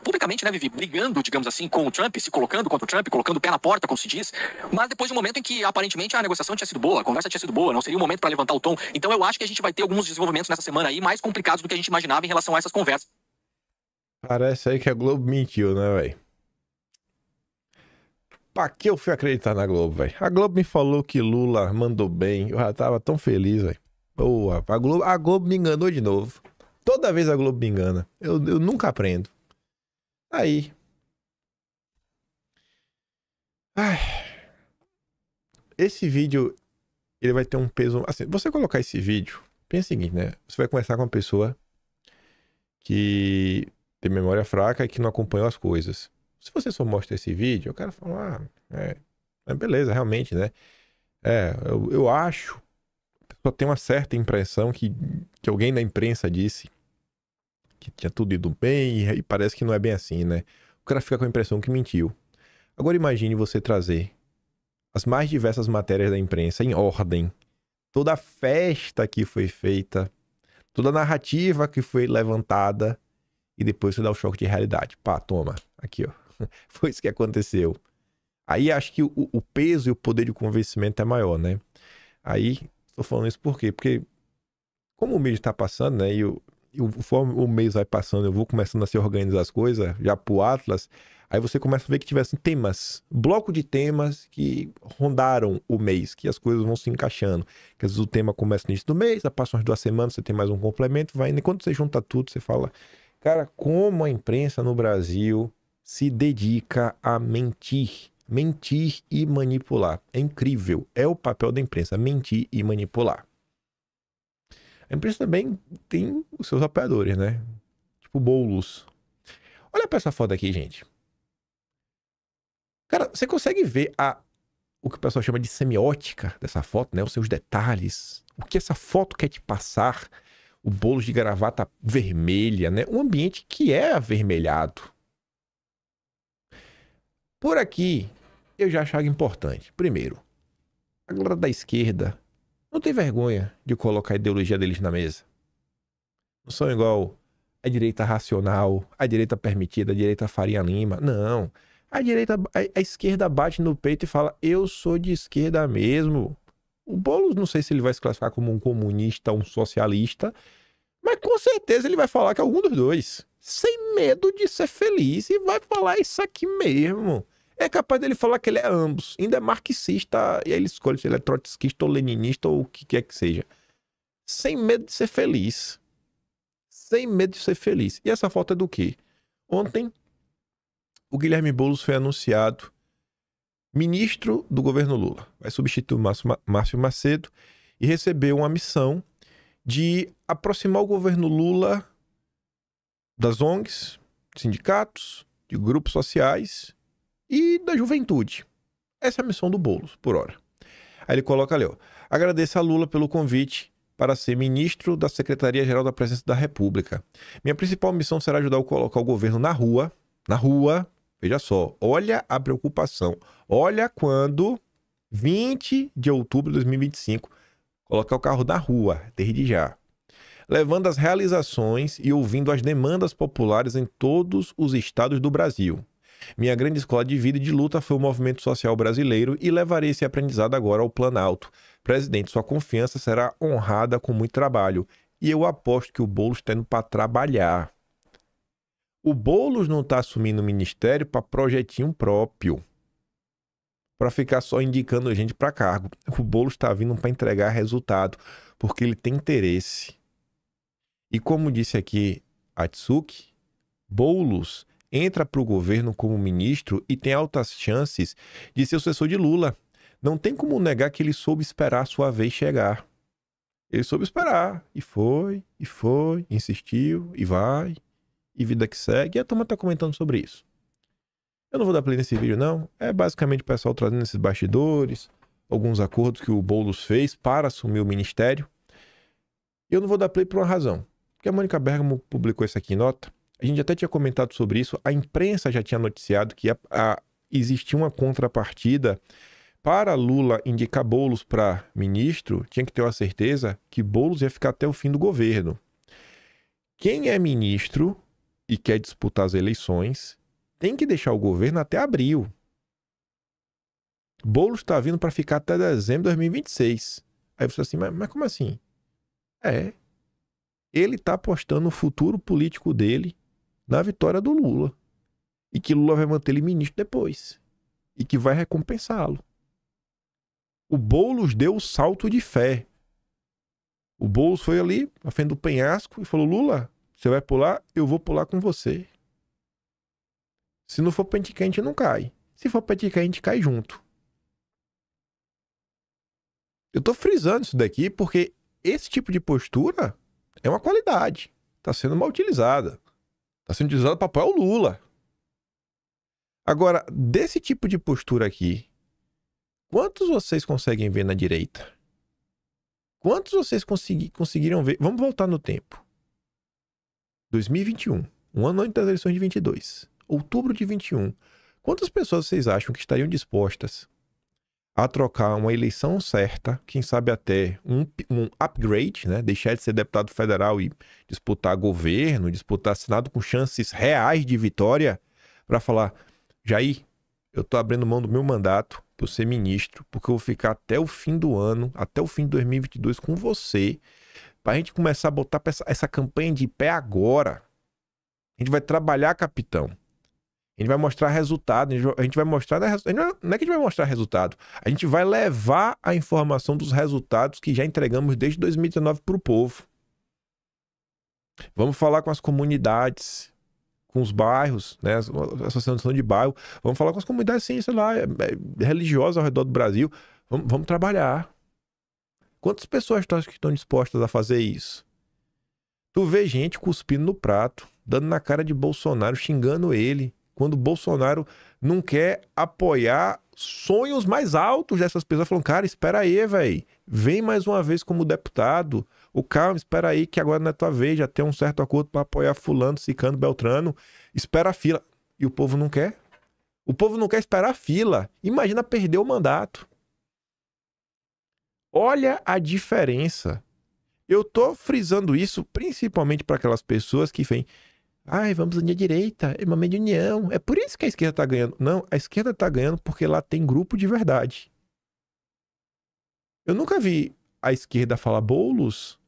publicamente, né, Vivi, brigando, digamos assim, com o Trump, se colocando contra o Trump, colocando o pé na porta, como se diz, mas depois de um momento em que, aparentemente, a negociação tinha sido boa, a conversa tinha sido boa, não seria um momento pra levantar o tom. Então, eu acho que a gente vai ter alguns desenvolvimentos nessa semana aí mais complicados do que a gente imaginava em relação a essas conversas. Parece aí que a Globo mentiu, né, velho? Pra que eu fui acreditar na Globo, velho? A Globo me falou que Lula mandou bem. Eu já tava tão feliz, velho. Boa, a Globo me enganou de novo. Toda vez a Globo me engana. Eu nunca aprendo. Aí. Ai. Esse vídeo, ele vai ter um peso... Assim, você colocar esse vídeo, pensa o seguinte, né? Você vai conversar com uma pessoa que tem memória fraca e que não acompanhou as coisas. Se você só mostra esse vídeo, o cara fala, beleza, realmente, né? Eu acho, só tem uma certa impressão que alguém da imprensa disse que tinha tudo ido bem e parece que não é bem assim, né? O cara fica com a impressão que mentiu. Agora imagine você trazer as mais diversas matérias da imprensa em ordem, toda a festa que foi feita, toda a narrativa que foi levantada, e depois você dá o choque de realidade. Pá, toma, aqui ó. Foi isso que aconteceu. Aí acho que o peso e o poder de convencimento é maior, né? Aí, estou falando isso por quê? Porque como o mês está passando, né? E conforme o mês vai passando, eu vou começando a se organizar as coisas, já pro Atlas, aí você começa a ver que tivessem temas, bloco de temas que rondaram o mês, que as coisas vão se encaixando. Que às vezes o tema começa no início do mês, aí passa umas 2 semanas, você tem mais um complemento, vai, e quando você junta tudo, você fala, cara, como a imprensa no Brasil se dedica a mentir e manipular. É incrível, é o papel da imprensa, mentir e manipular. A imprensa também tem os seus apoiadores, né? Tipo Boulos. Olha pra essa foto aqui, gente. Cara, você consegue ver o que o pessoal chama de semiótica dessa foto, né? Os seus detalhes. O que essa foto quer te passar. O Boulos de gravata vermelha, né? Um ambiente que é avermelhado. Por aqui, eu já achava importante. Primeiro, a galera da esquerda não tem vergonha de colocar a ideologia deles na mesa. Não são igual a direita racional, a direita permitida, a direita Faria Lima. Não. A esquerda bate no peito e fala, eu sou de esquerda mesmo. O Boulos, não sei se ele vai se classificar como um comunista ou um socialista, mas com certeza ele vai falar que é algum dos dois. Sem medo de ser feliz e vai falar isso aqui mesmo. É capaz dele falar que ele é ambos. Ainda é marxista e aí ele escolhe se ele é trotskista ou leninista ou o que quer que seja. Sem medo de ser feliz. Sem medo de ser feliz. E essa foto é do quê? Ontem, o Guilherme Boulos foi anunciado ministro do governo Lula. Vai substituir o Márcio Macedo e recebeu uma missão de aproximar o governo Lula das ONGs, sindicatos, de grupos sociais e da juventude. Essa é a missão do Boulos, por hora. Aí ele coloca ali, ó, agradeço a Lula pelo convite para ser ministro da Secretaria-Geral da Presidência da República. Minha principal missão será ajudar a colocar o governo na rua, veja só, olha a preocupação, olha quando, 20 de outubro de 2025, colocar o carro na rua, desde já, levando as realizações e ouvindo as demandas populares em todos os estados do Brasil. Minha grande escola de vida e de luta foi o movimento social brasileiro e levarei esse aprendizado agora ao Planalto. Presidente, sua confiança será honrada com muito trabalho. E eu aposto que o Boulos está indo para trabalhar. O Boulos não está assumindo o ministério para projetinho próprio, para ficar só indicando gente para cargo. O Boulos está vindo para entregar resultado, porque ele tem interesse. E como disse aqui Atsuki, Boulos entra para o governo como ministro e tem altas chances de ser o sucessor de Lula. Não tem como negar que ele soube esperar a sua vez chegar. Ele soube esperar. E foi, insistiu, e vai, e vida que segue. E a turma está comentando sobre isso. Eu não vou dar play nesse vídeo, não. É basicamente o pessoal trazendo esses bastidores, alguns acordos que o Boulos fez para assumir o ministério. E eu não vou dar play por uma razão. Porque a Mônica Bergamo publicou isso aqui em nota. A gente até tinha comentado sobre isso. A imprensa já tinha noticiado que existia uma contrapartida para Lula indicar Boulos para ministro. Tinha que ter uma certeza que Boulos ia ficar até o fim do governo. Quem é ministro e quer disputar as eleições tem que deixar o governo até abril. Boulos está vindo para ficar até dezembro de 2026. Aí você assim, mas como assim? Ele está apostando no futuro político dele na vitória do Lula. E que Lula vai manter ele ministro depois. E que vai recompensá-lo. O Boulos deu o salto de fé. O Boulos foi ali, na frente do penhasco, e falou, Lula, você vai pular? Eu vou pular com você. Se não for pra gente cair, a gente não cai. Se for pra gente cair, a gente cai junto. Eu tô frisando isso daqui porque esse tipo de postura é uma qualidade. Tá sendo mal utilizada. Está sendo utilizado para apoiar o Lula. Agora, desse tipo de postura aqui, quantos vocês conseguem ver na direita? Quantos vocês conseguiram ver? Vamos voltar no tempo. 2021, um ano antes das eleições de 22. Outubro de 21. Quantas pessoas vocês acham que estariam dispostas a trocar uma eleição certa, quem sabe até um upgrade, né? Deixar de ser deputado federal e disputar governo, disputar Senado com chances reais de vitória, para falar, Jair, eu tô abrindo mão do meu mandato para ser ministro, porque eu vou ficar até o fim do ano, até o fim de 2022 com você, para a gente começar a botar essa campanha de pé agora. A gente vai trabalhar, capitão. A gente vai mostrar resultado, a gente vai mostrar... Não é que a gente vai mostrar resultado, a gente vai levar a informação dos resultados que já entregamos desde 2019 para o povo. Vamos falar com as comunidades, com os bairros, né, a associação de bairro, vamos falar com as comunidades, sim, sei lá, religiosas ao redor do Brasil. Vamos trabalhar. Quantas pessoas que estão dispostas a fazer isso? Tu vê gente cuspindo no prato, dando na cara de Bolsonaro, xingando ele, quando o Bolsonaro não quer apoiar sonhos mais altos dessas pessoas, falando, cara, espera aí, velho, vem mais uma vez como deputado, calma, espera aí que agora não é tua vez, já tem um certo acordo para apoiar fulano, ciclano, beltrano, espera a fila. E o povo não quer? O povo não quer esperar a fila. Imagina perder o mandato. Olha a diferença. Eu tô frisando isso principalmente para aquelas pessoas que vêm, vamos unir a direita, é momento de união. É por isso que a esquerda tá ganhando. Não, a esquerda tá ganhando porque lá tem grupo de verdade. Eu nunca vi a esquerda falar, Boulos,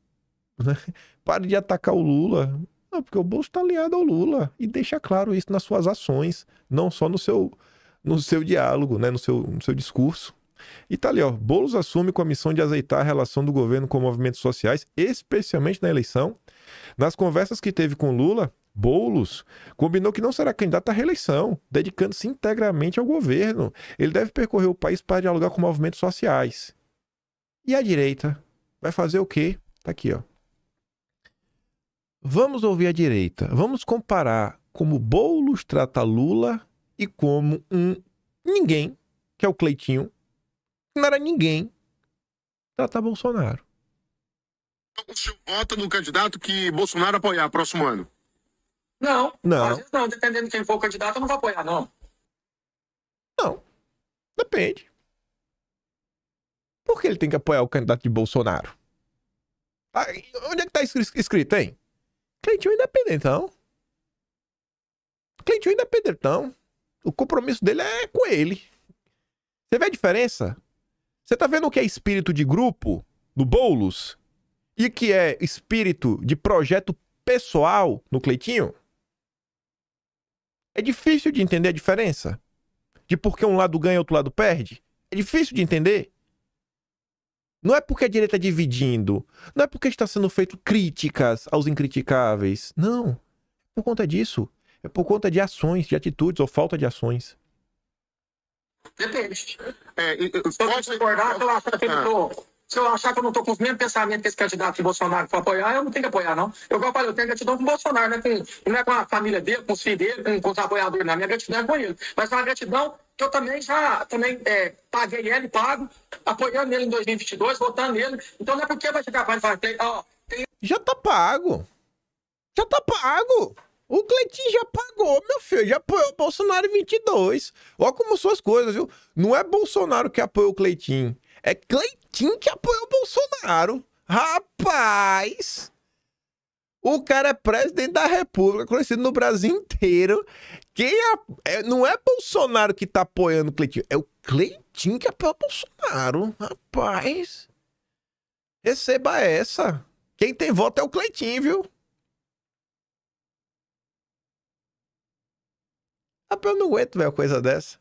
né? Pare de atacar o Lula. Não, porque o Boulos tá alinhado ao Lula. E deixa claro isso nas suas ações, não só no seu diálogo, né? no seu discurso. E tá ali, ó, Boulos assume com a missão de azeitar a relação do governo com movimentos sociais, especialmente na eleição. Nas conversas que teve com Lula, Boulos combinou que não será candidato à reeleição, dedicando-se integralmente ao governo. Ele deve percorrer o país para dialogar com movimentos sociais. E a direita vai fazer o quê? Tá aqui, ó. Vamos ouvir a direita. Vamos comparar como Boulos trata Lula e como um ninguém, que é o Cleitinho, que não era ninguém, trata Bolsonaro. O senhor vota no candidato que Bolsonaro apoiar próximo ano? Não. Não. Às vezes não, dependendo de quem for o candidato, eu não vou apoiar, não. Não. Depende. Por que ele tem que apoiar o candidato de Bolsonaro? Ah, onde é que tá escrito, hein? Cleitinho independentão. Cleitinho independentão. O compromisso dele é com ele. Você vê a diferença? Você tá vendo o que é espírito de grupo do Boulos e o que é espírito de projeto pessoal no Cleitinho? É difícil de entender a diferença. De por que um lado ganha e outro lado perde. É difícil de entender. Não é porque a direita está dividindo. Não é porque está sendo feito críticas aos incriticáveis. Não. É por conta disso. É por conta de ações, de atitudes ou falta de ações. Depende. Se eu discordar, se eu achar que eu não tô com os mesmos pensamentos que esse candidato de Bolsonaro for apoiar, eu não tenho que apoiar, não. Eu tenho gratidão com o Bolsonaro, né? Não é com a família dele, com os filhos dele, com os apoiadores, não. Minha gratidão é com ele. Mas uma gratidão que eu também paguei ele, pago, apoiando ele em 2022, votando nele. Então não é porque vai chegar para ele falar, Já tá pago. Já tá pago. O Cleitinho já pagou, meu filho. Já apoiou o Bolsonaro em 22. Olha como são as coisas, viu? Não é Bolsonaro que apoiou o Cleitinho. É Cleitinho que apoiou o Bolsonaro. Rapaz! O cara é presidente da República, conhecido no Brasil inteiro. Não é Bolsonaro que tá apoiando o Cleitinho. É o Cleitinho que apoia o Bolsonaro. Rapaz! Receba essa. Quem tem voto é o Cleitinho, viu? Rapaz, eu não aguento ver uma coisa dessa.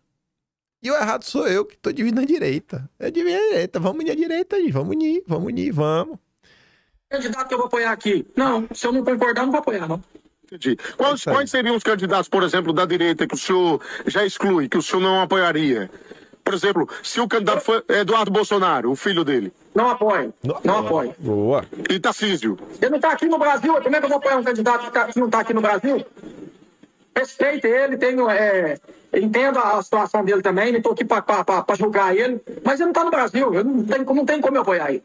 E o errado sou eu, que tô dividindo a direita. Eu divido a direita. Vamos unir a direita, gente. Vamos unir. candidato que eu vou apoiar aqui. Não, se eu não concordar, não vou apoiar, não. Entendi. Quais seriam os candidatos, por exemplo, da direita que o senhor já exclui, que o senhor não apoiaria? Por exemplo, se o candidato for Eduardo Bolsonaro, o filho dele. Não apoio. Não apoio. Boa. E Tarcísio? Ele não está aqui no Brasil. Como é que eu vou apoiar um candidato que não está aqui no Brasil? Respeito ele, entendo a situação dele também, não estou aqui para julgar ele, mas ele não está no Brasil, eu não tem como eu apoiar ele.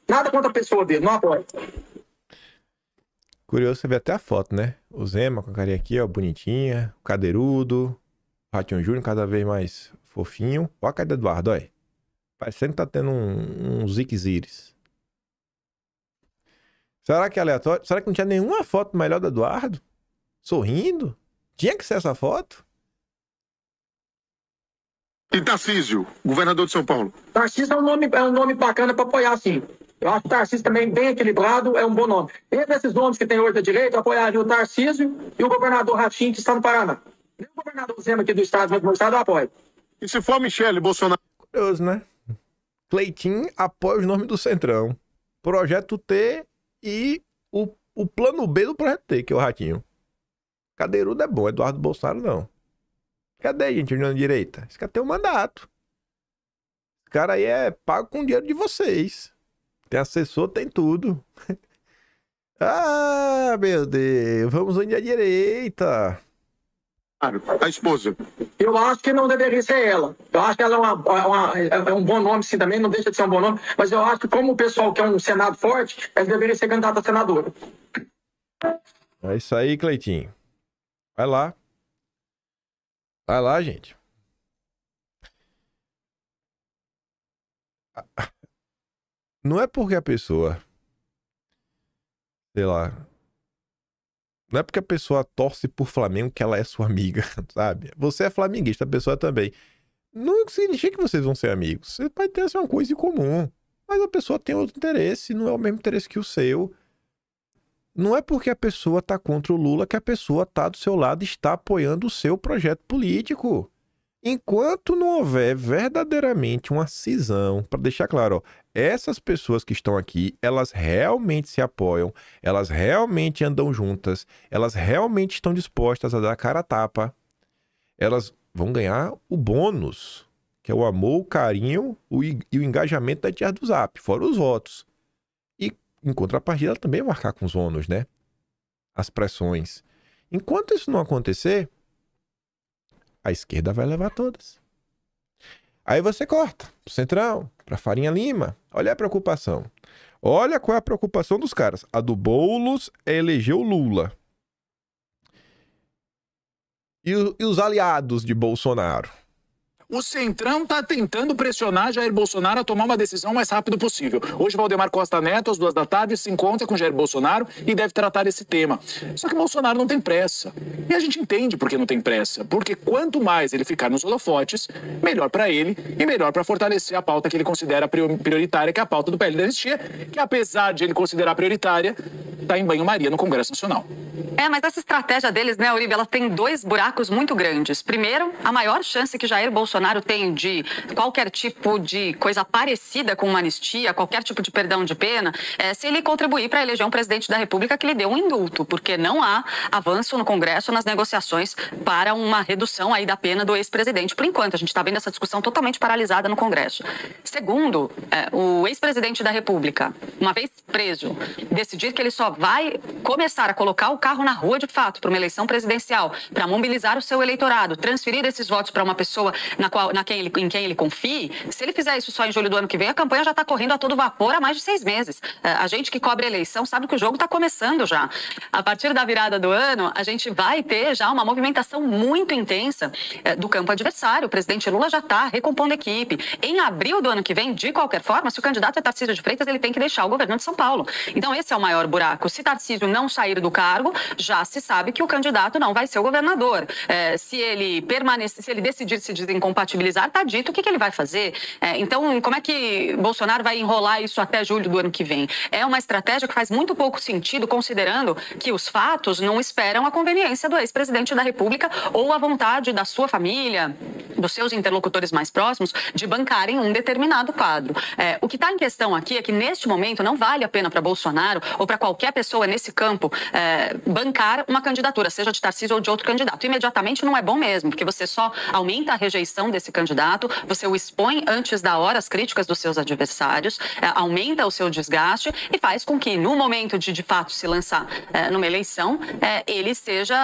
Nada contra a pessoa dele, não apoio. Curioso você ver até a foto, né? O Zema com a carinha aqui, ó, bonitinha, o Cadeirudo, o Ratinho Júnior cada vez mais fofinho. Olha a cara do Eduardo, olha. Parecendo que tá tendo um ziquezires. Será que é aleatório? Será que não tinha nenhuma foto melhor do Eduardo? Sorrindo? Tinha que ser essa foto? E Tarcísio, governador de São Paulo? Tarcísio é um nome bacana para apoiar, sim. Eu acho que o Tarcísio também bem equilibrado, é um bom nome. Entre esses nomes que tem hoje da direita, eu apoiaria o Tarcísio e o governador Ratinho, que está no Paraná. Nem o governador Zema aqui do estado, mas do meu estado, eu apoio. E se for Michele Bolsonaro? Curioso, né? Cleitinho apoia os nomes do Centrão. Projeto T e o plano B do Projeto T, que é o Ratinho. Cadeirudo é bom, Eduardo Bolsonaro não. Cadê, gente, União Direita? Esse cara tem um mandato. Esse cara aí é pago com o dinheiro de vocês. Tem assessor, tem tudo. Ah, meu Deus. Vamos unir a direita. A esposa. Eu acho que não deveria ser ela. Eu acho que ela é um bom nome, sim, também. Não deixa de ser um bom nome. Mas eu acho que como o pessoal quer um Senado forte, ela deveria ser candidata a senadora. É isso aí, Cleitinho. Vai lá. Vai lá, gente. Não é porque a pessoa, sei lá, não é porque a pessoa torce por Flamengo que ela é sua amiga, sabe? Você é flamenguista, a pessoa também. Não significa que vocês vão ser amigos. Você pode ter uma coisa em comum, mas a pessoa tem outro interesse, não é o mesmo interesse que o seu. Não é porque a pessoa tá contra o Lula que a pessoa tá do seu lado e está apoiando o seu projeto político. Enquanto não houver verdadeiramente uma cisão, para deixar claro, ó, essas pessoas que estão aqui, elas realmente se apoiam, elas realmente andam juntas, elas realmente estão dispostas a dar cara a tapa, elas vão ganhar o bônus, que é o amor, o carinho e o engajamento da tia do Zap, fora os votos. E, em contrapartida, ela também vai marcar com os ônus, né? As pressões. Enquanto isso não acontecer, a esquerda vai levar todas. Aí você corta pro Centrão, pra Farinha Lima. Olha a preocupação. Olha qual é a preocupação dos caras. A do Boulos é eleger o Lula. E os aliados de Bolsonaro? O Centrão está tentando pressionar Jair Bolsonaro a tomar uma decisão o mais rápido possível. Hoje, Valdemar Costa Neto, às 14h, se encontra com Jair Bolsonaro e deve tratar esse tema. Só que Bolsonaro não tem pressa. E a gente entende por que não tem pressa. Porque quanto mais ele ficar nos holofotes, melhor para ele e melhor para fortalecer a pauta que ele considera prioritária, que é a pauta do PL da Anistia, que apesar de ele considerar prioritária, está em banho-maria no Congresso Nacional. Mas essa estratégia deles, né, Uribe, ela tem dois buracos muito grandes. Primeiro, a maior chance que Jair Bolsonaro tem de qualquer tipo de coisa parecida com uma anistia, qualquer tipo de perdão de pena, é se ele contribuir para eleger um presidente da República que lhe dê um indulto, porque não há avanço no Congresso nas negociações para uma redução aí da pena do ex-presidente. Por enquanto, a gente está vendo essa discussão totalmente paralisada no Congresso. Segundo, o ex-presidente da República, uma vez preso, decidir que ele só vai começar a colocar o carro na rua de fato para uma eleição presidencial, para mobilizar o seu eleitorado, transferir esses votos para uma pessoa em quem ele confie, se ele fizer isso só em julho do ano que vem, a campanha já está correndo a todo vapor há mais de 6 meses. A gente que cobre a eleição sabe que o jogo está começando já. A partir da virada do ano, a gente vai ter já uma movimentação muito intensa do campo adversário. O presidente Lula já está recompondo a equipe. Em abril do ano que vem, de qualquer forma, se o candidato é Tarcísio de Freitas, ele tem que deixar o governo de São Paulo. Então esse é o maior buraco. Se Tarcísio não sair do cargo, já se sabe que o candidato não vai ser o governador. Se ele permanecer, se ele decidir se desincompatibilizar, está dito o que ele vai fazer. Então, como é que Bolsonaro vai enrolar isso até julho do ano que vem? É uma estratégia que faz muito pouco sentido, considerando que os fatos não esperam a conveniência do ex-presidente da República ou a vontade da sua família, dos seus interlocutores mais próximos, de bancarem um determinado quadro. O que está em questão aqui é que, neste momento, não vale a pena para Bolsonaro ou para qualquer pessoa nesse campo bancar uma candidatura, seja de Tarcísio ou de outro candidato. Imediatamente não é bom mesmo, porque você só aumenta a rejeição desse candidato, você o expõe antes da hora às críticas dos seus adversários, aumenta o seu desgaste e faz com que, no momento de fato se lançar numa eleição, ele seja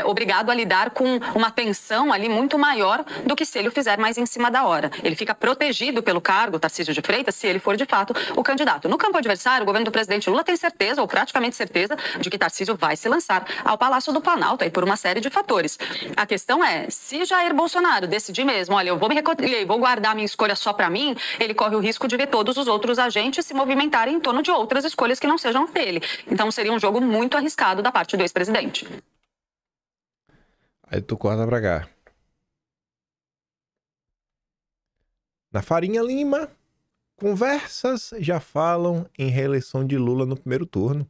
obrigado a lidar com uma tensão ali muito maior do que se ele o fizer mais em cima da hora. Ele fica protegido pelo cargo, Tarcísio de Freitas, se ele for de fato o candidato. No campo adversário, o governo do presidente Lula tem certeza, ou praticamente certeza, de que Tarcísio vai se lançar ao Palácio do Planalto, aí por uma série de fatores. A questão é, se Jair Bolsonaro decidir mesmo, olha, eu vou me recolher, vou guardar minha escolha só para mim, ele corre o risco de ver todos os outros agentes se movimentarem em torno de outras escolhas que não sejam dele. Então seria um jogo muito arriscado da parte do ex-presidente. Aí tu corta pra cá. Na Farinha Lima, conversas já falam em reeleição de Lula no primeiro turno.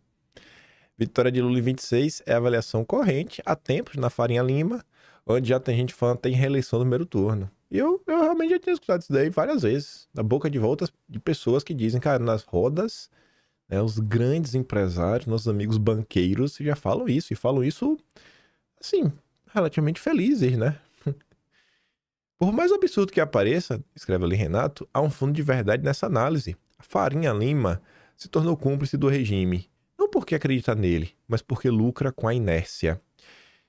Vitória de Lula em 26 é a avaliação corrente há tempos na Farinha Lima, onde já tem gente falando que tem reeleição no primeiro turno. E eu realmente já tinha escutado isso daí várias vezes, da boca de voltas de pessoas que dizem, cara, nas rodas, né, os grandes empresários, nossos amigos banqueiros já falam isso, e falam isso, assim, relativamente felizes, né? Por mais absurdo que apareça, escreve ali Renato, há um fundo de verdade nessa análise. A Farinha Lima se tornou cúmplice do regime, não porque acredita nele, mas porque lucra com a inércia.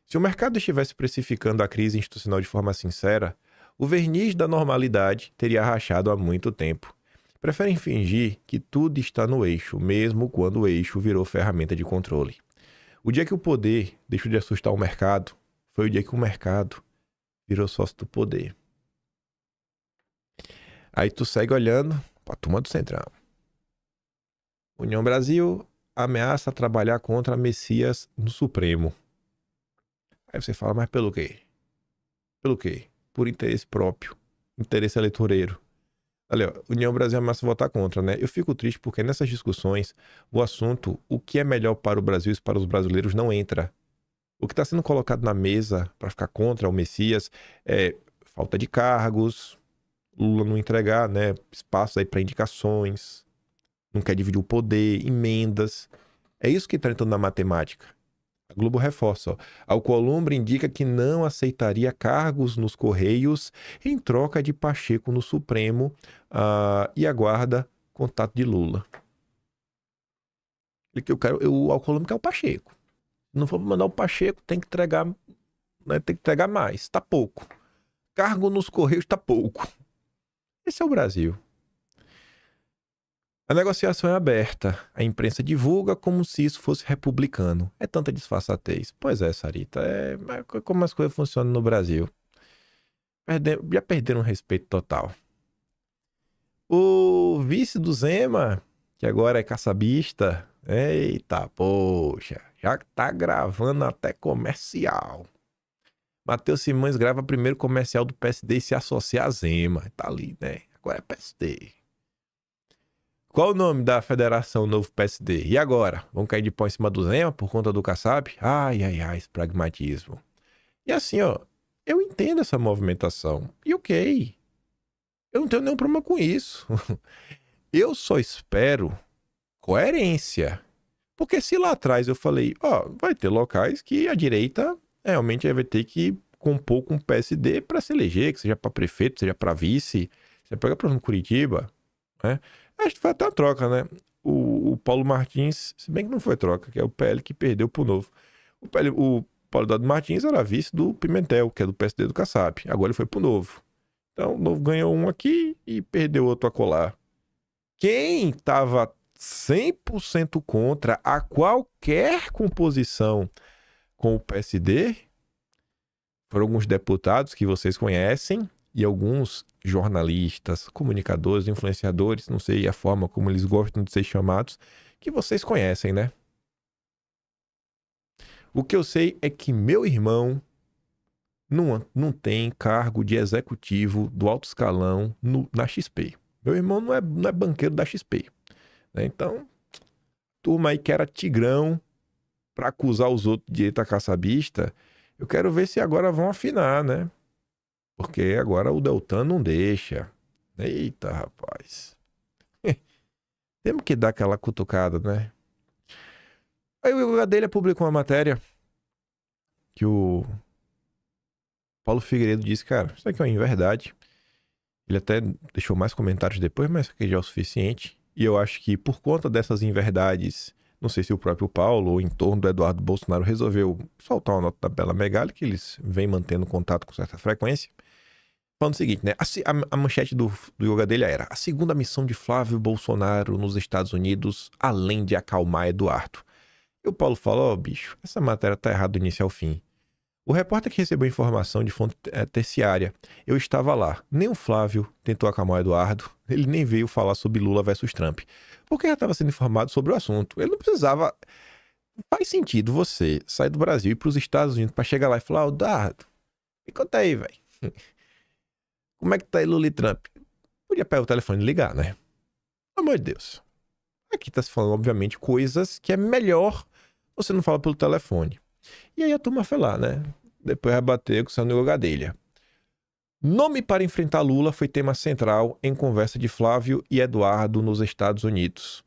Se o mercado estivesse precificando a crise institucional de forma sincera, o verniz da normalidade teria rachado há muito tempo. Preferem fingir que tudo está no eixo, mesmo quando o eixo virou ferramenta de controle. O dia que o poder deixou de assustar o mercado, foi o dia que o mercado virou sócio do poder. Aí tu segue olhando pra turma do Centrão. União Brasil ameaça trabalhar contra Messias no Supremo. Aí você fala, mas pelo quê? Pelo quê? Por interesse próprio, interesse eleitoreiro. Olha, União Brasil ameaça votar contra, né? Eu fico triste porque nessas discussões o assunto, o que é melhor para o Brasil e para os brasileiros não entra. O que está sendo colocado na mesa para ficar contra o Messias é falta de cargos, Lula não entregar, né, espaço aí para indicações, não quer dividir o poder, emendas. É isso que está entrando na matemática. A Globo reforça, ó. Alcolumbre indica que não aceitaria cargos nos Correios em troca de Pacheco no Supremo e aguarda contato de Lula. O Alcolumbre quer o Pacheco. Se não for mandar o Pacheco, tem que entregar, né, tem que entregar mais. Tá pouco. Cargo nos Correios tá pouco. Esse é o Brasil. A negociação é aberta. A imprensa divulga como se isso fosse republicano. É tanta disfarçatez. Pois é, Sarita. É como as coisas funcionam no Brasil. Já perderam o respeito total. O vice do Zema, que agora é caçabista. Eita, poxa. Já tá gravando até comercial. Matheus Simões grava primeiro comercial do PSD e se associa a Zema. Tá ali, né? Agora é PSD. Qual o nome da federação Novo PSD? E agora? Vão cair de pau em cima do Zema por conta do Kassab? Ai, esse pragmatismo. E assim, ó, eu entendo essa movimentação. E ok. Eu não tenho nenhum problema com isso. Eu só espero coerência. Porque se lá atrás eu falei, ó, vai ter locais que a direita realmente vai ter que compor com o PSD para se eleger, que seja para prefeito, seja para vice. Você pega, por exemplo, Curitiba, né? Acho que foi até uma troca, né? O Paulo Martins, se bem que não foi troca, que é o PL que perdeu pro Novo. O Paulo Eduardo Martins era vice do Pimentel, que é do PSD do Kassab. Agora ele foi pro Novo. Então o Novo ganhou um aqui e perdeu outro acolá. Quem estava 100% contra a qualquer composição com o PSD foram alguns deputados que vocês conhecem e alguns jornalistas, comunicadores, influenciadores, não sei a forma como eles gostam de ser chamados, que vocês conhecem, né? O que eu sei é que meu irmão não tem cargo de executivo do alto escalão na XP. Meu irmão não é banqueiro da XP. Né? Então, turma aí que era tigrão para acusar os outros de direita caçabista, eu quero ver se agora vão afinar, né? Porque agora o Deltan não deixa. Eita, rapaz. Temos que dar aquela cutucada, né? Aí o Gadelha publicou uma matéria que o Paulo Figueiredo disse, cara, isso aqui é uma inverdade. Ele até deixou mais comentários depois, mas isso aqui já é o suficiente. E eu acho que por conta dessas inverdades, não sei se o próprio Paulo ou em torno do Eduardo Bolsonaro resolveu soltar uma nota da Bela Megali, que eles vêm mantendo contato com certa frequência. Falando o seguinte, né? A manchete do yoga dele era: a segunda missão de Flávio Bolsonaro nos Estados Unidos, além de acalmar Eduardo. E o Paulo falou, bicho, essa matéria tá errada do início ao fim. O repórter que recebeu informação de fonte terciária, eu estava lá. Nem o Flávio tentou acalmar o Eduardo, ele nem veio falar sobre Lula versus Trump. Porque já estava sendo informado sobre o assunto. Ele não precisava... Faz sentido você sair do Brasil e ir para os Estados Unidos para chegar lá e falar, Eduardo, me conta aí, velho. Como é que tá aí Lula e Trump? Podia pegar o telefone e ligar, né? Pelo amor de Deus. Aqui tá se falando, obviamente, coisas que é melhor você não falar pelo telefone. E aí a turma foi lá, né? Depois rebateu com o Sandro Gadelha. Nome para enfrentar Lula foi tema central em conversa de Flávio e Eduardo nos Estados Unidos.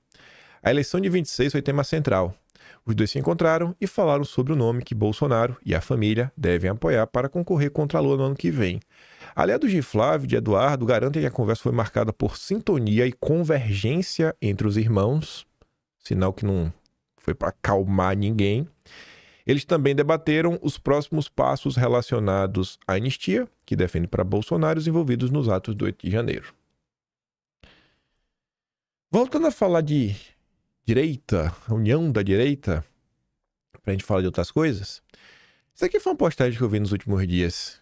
A eleição de 26 foi tema central. Os dois se encontraram e falaram sobre o nome que Bolsonaro e a família devem apoiar para concorrer contra Lula no ano que vem. Aliados de Flávio e de Eduardo garantem que a conversa foi marcada por sintonia e convergência entre os irmãos, sinal que não foi para acalmar ninguém. Eles também debateram os próximos passos relacionados à anistia, que defende para Bolsonaro os envolvidos nos atos do 8 de janeiro. Voltando a falar de direita, a união da direita, para a gente falar de outras coisas, isso aqui foi uma postagem que eu vi nos últimos dias.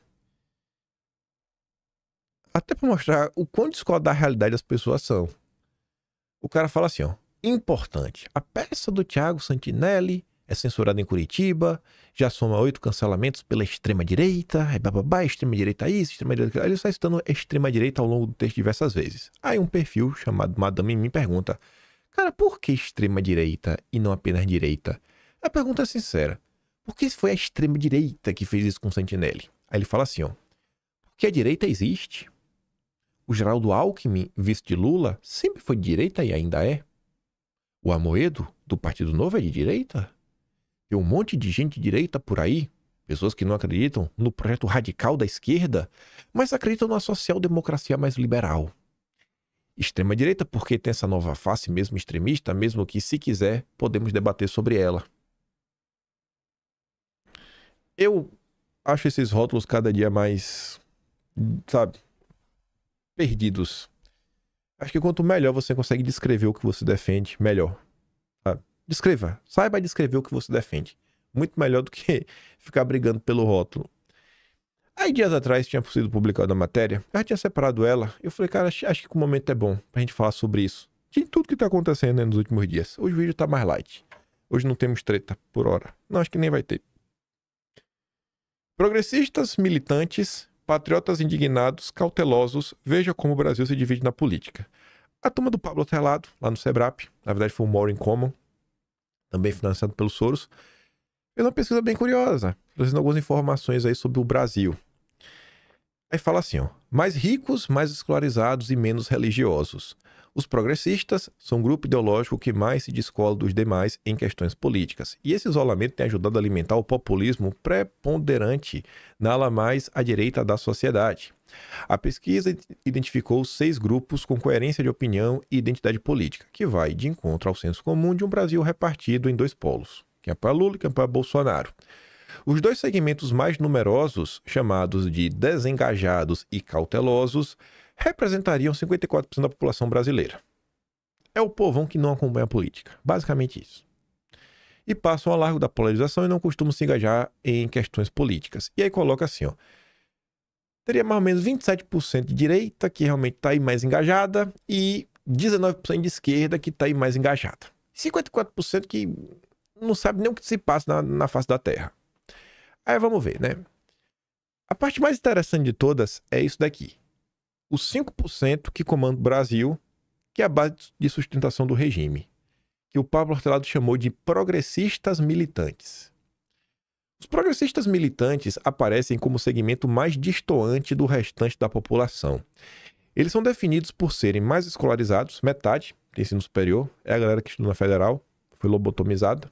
Até para mostrar o quão descolado da realidade as pessoas são. O cara fala assim, ó, importante, a peça do Thiago Santinelli é censurada em Curitiba, já soma 8 cancelamentos pela extrema-direita, extrema-direita isso, extrema-direita... Ele está citando extrema-direita ao longo do texto diversas vezes. Aí um perfil chamado Madame me pergunta, cara, por que extrema-direita e não apenas direita? A pergunta é sincera, por que foi a extrema-direita que fez isso com Santinelli? Aí ele fala assim, ó, porque a direita existe. O Geraldo Alckmin, vice de Lula, sempre foi de direita e ainda é. O Amoedo, do Partido Novo, é de direita. Tem um monte de gente de direita por aí, pessoas que não acreditam no projeto radical da esquerda, mas acreditam numa social-democracia mais liberal. Extrema-direita porque tem essa nova face mesmo extremista, mesmo que, se quiser, podemos debater sobre ela. Eu acho esses rótulos cada dia mais, sabe, perdidos. Acho que quanto melhor você consegue descrever o que você defende, melhor. Sabe? Descreva, saiba descrever o que você defende. Muito melhor do que ficar brigando pelo rótulo. Aí, dias atrás, tinha sido publicada a matéria, eu já tinha separado ela. Eu falei, cara, acho que o momento é bom pra gente falar sobre isso. De tudo que tá acontecendo, né, nos últimos dias. Hoje o vídeo tá mais light. Hoje não temos treta por hora. Não, acho que nem vai ter. Progressistas, militantes, patriotas indignados, cautelosos, veja como o Brasil se divide na política. A turma do Pablo Telado, lá no Sebrap, na verdade foi o More in Common, também financiado pelo Soros, fez uma pesquisa bem curiosa, trazendo algumas informações aí sobre o Brasil. Aí fala assim, ó, mais ricos, mais escolarizados e menos religiosos. Os progressistas são um grupo ideológico que mais se descola dos demais em questões políticas. E esse isolamento tem ajudado a alimentar o populismo preponderante na ala mais à direita da sociedade. A pesquisa identificou 6 grupos com coerência de opinião e identidade política, que vai de encontro ao senso comum de um Brasil repartido em 2 polos, quem é para Lula e quem é para Bolsonaro. Os 2 segmentos mais numerosos, chamados de desengajados e cautelosos, representariam 54% da população brasileira. É o povão que não acompanha a política. Basicamente isso. E passam ao largo da polarização e não costumam se engajar em questões políticas. E aí coloca assim, ó. Teria mais ou menos 27% de direita, que realmente está aí mais engajada, e 19% de esquerda, que está aí mais engajada. 54% que não sabe nem o que se passa na face da Terra. Aí vamos ver, né? A parte mais interessante de todas é isso daqui. Os 5% que comandam o Brasil, que é a base de sustentação do regime, que o Pablo Hortelado chamou de progressistas militantes. Os progressistas militantes aparecem como o segmento mais destoante do restante da população. Eles são definidos por serem mais escolarizados, metade, tem ensino superior, é a galera que estuda na federal, foi lobotomizada.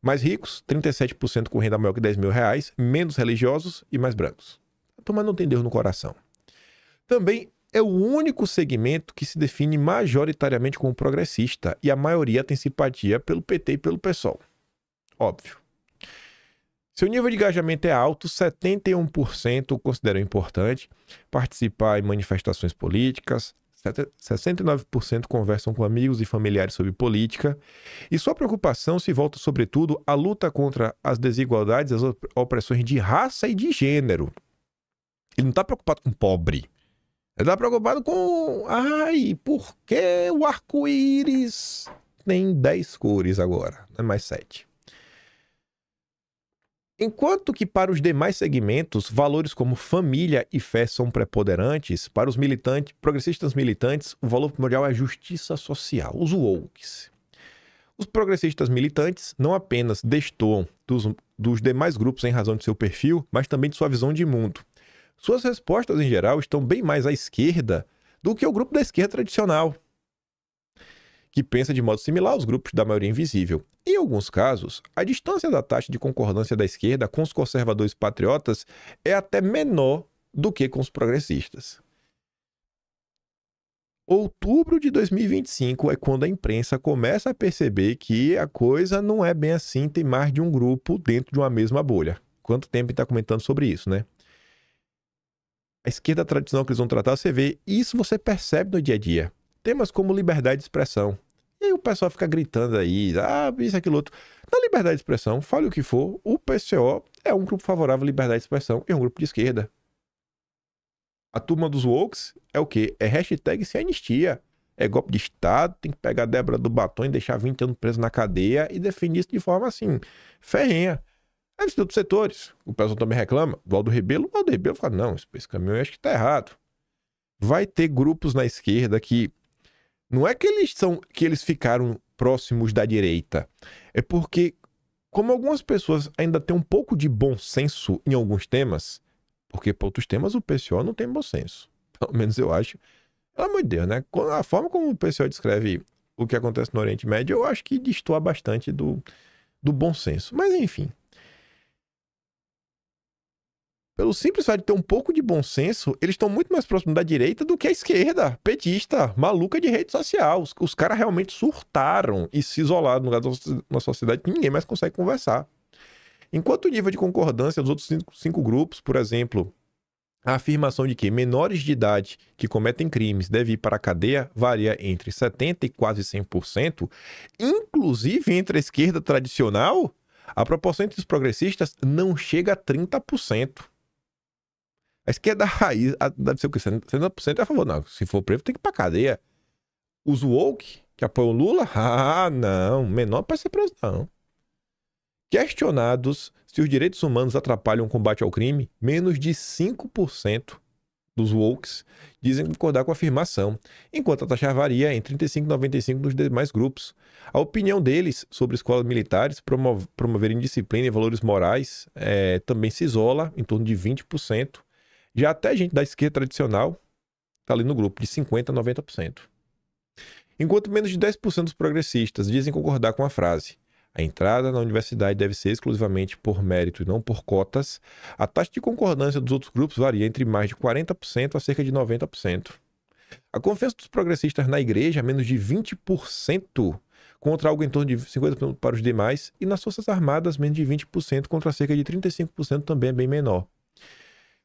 Mais ricos, 37% com renda maior que 10 mil reais, menos religiosos e mais brancos. A turma não tem Deus no coração. Também é o único segmento que se define majoritariamente como progressista e a maioria tem simpatia pelo PT e pelo PSOL. Óbvio. Seu nível de engajamento é alto, 71% consideram importante participar em manifestações políticas, 69% conversam com amigos e familiares sobre política, e sua preocupação se volta sobretudo à luta contra as desigualdades e as opressões de raça e de gênero. Ele não está preocupado com pobre. Ele está preocupado com... Ai, por que o arco-íris tem 10 cores agora? Não é mais 7. Enquanto que para os demais segmentos, valores como família e fé são preponderantes, para os progressistas militantes, o valor primordial é a justiça social, os wokes. Os progressistas militantes não apenas destoam dos demais grupos em razão de seu perfil, mas também de sua visão de mundo. Suas respostas, em geral, estão bem mais à esquerda do que o grupo da esquerda tradicional, que pensa de modo similar aos grupos da maioria invisível. Em alguns casos, a distância da taxa de concordância da esquerda com os conservadores patriotas é até menor do que com os progressistas. Outubro de 2025 é quando a imprensa começa a perceber que a coisa não é bem assim, tem mais de um grupo dentro de uma mesma bolha. Quanto tempo está comentando sobre isso, né? A esquerda tradicional que eles vão tratar, você vê, isso você percebe no dia a dia. Temas como liberdade de expressão. E aí o pessoal fica gritando aí, isso, aquilo, outro. Na liberdade de expressão, fale o que for, o PCO é um grupo favorável à liberdade de expressão e é um grupo de esquerda. A turma dos wokes é o quê? É hashtag sem anistia. É golpe de Estado, tem que pegar a Débora do Batom e deixar 20 anos preso na cadeia e defender isso de forma assim, ferrenha. Aí de outros setores, o pessoal também reclama, do Aldo Rebelo, o Aldo Rebelo fala, não, esse caminho eu acho que tá errado. Vai ter grupos na esquerda que não é que eles ficaram próximos da direita. É porque, como algumas pessoas ainda têm um pouco de bom senso em alguns temas, porque para outros temas o PCO não tem bom senso. pelo menos eu acho. Pelo amor de Deus, né? A forma como o pessoal descreve o que acontece no Oriente Médio, eu acho que destoa bastante do bom senso. Mas, enfim. Pelo simples fato de ter um pouco de bom senso, eles estão muito mais próximos da direita do que a esquerda, petista, maluca de rede social. Os caras realmente surtaram e se isolaram no lugar da sociedade que ninguém mais consegue conversar. Enquanto o nível de concordância dos outros cinco grupos, por exemplo, a afirmação de que menores de idade que cometem crimes devem ir para a cadeia varia entre 70% e quase 100%, inclusive entre a esquerda tradicional, a proporção entre os progressistas não chega a 30%. A esquerda raiz deve ser o quê? 70% é a favor. Não, se for preso tem que ir para a cadeia. Os woke, que apoiam o Lula, não, menor para ser preso não. Questionados se os direitos humanos atrapalham o combate ao crime, menos de 5% dos wokes dizem concordar com a afirmação, enquanto a taxa varia em 35% e 95% dos demais grupos. A opinião deles sobre escolas militares promoverem disciplina e valores morais também se isola, em torno de 20%. Já até gente da esquerda tradicional está ali no grupo, de 50% a 90%. Enquanto menos de 10% dos progressistas dizem concordar com a frase "a entrada na universidade deve ser exclusivamente por mérito e não por cotas", a taxa de concordância dos outros grupos varia entre mais de 40% a cerca de 90%. A confiança dos progressistas na igreja é menos de 20%, contra algo em torno de 50% para os demais, e nas Forças Armadas menos de 20% contra cerca de 35%, também é bem menor.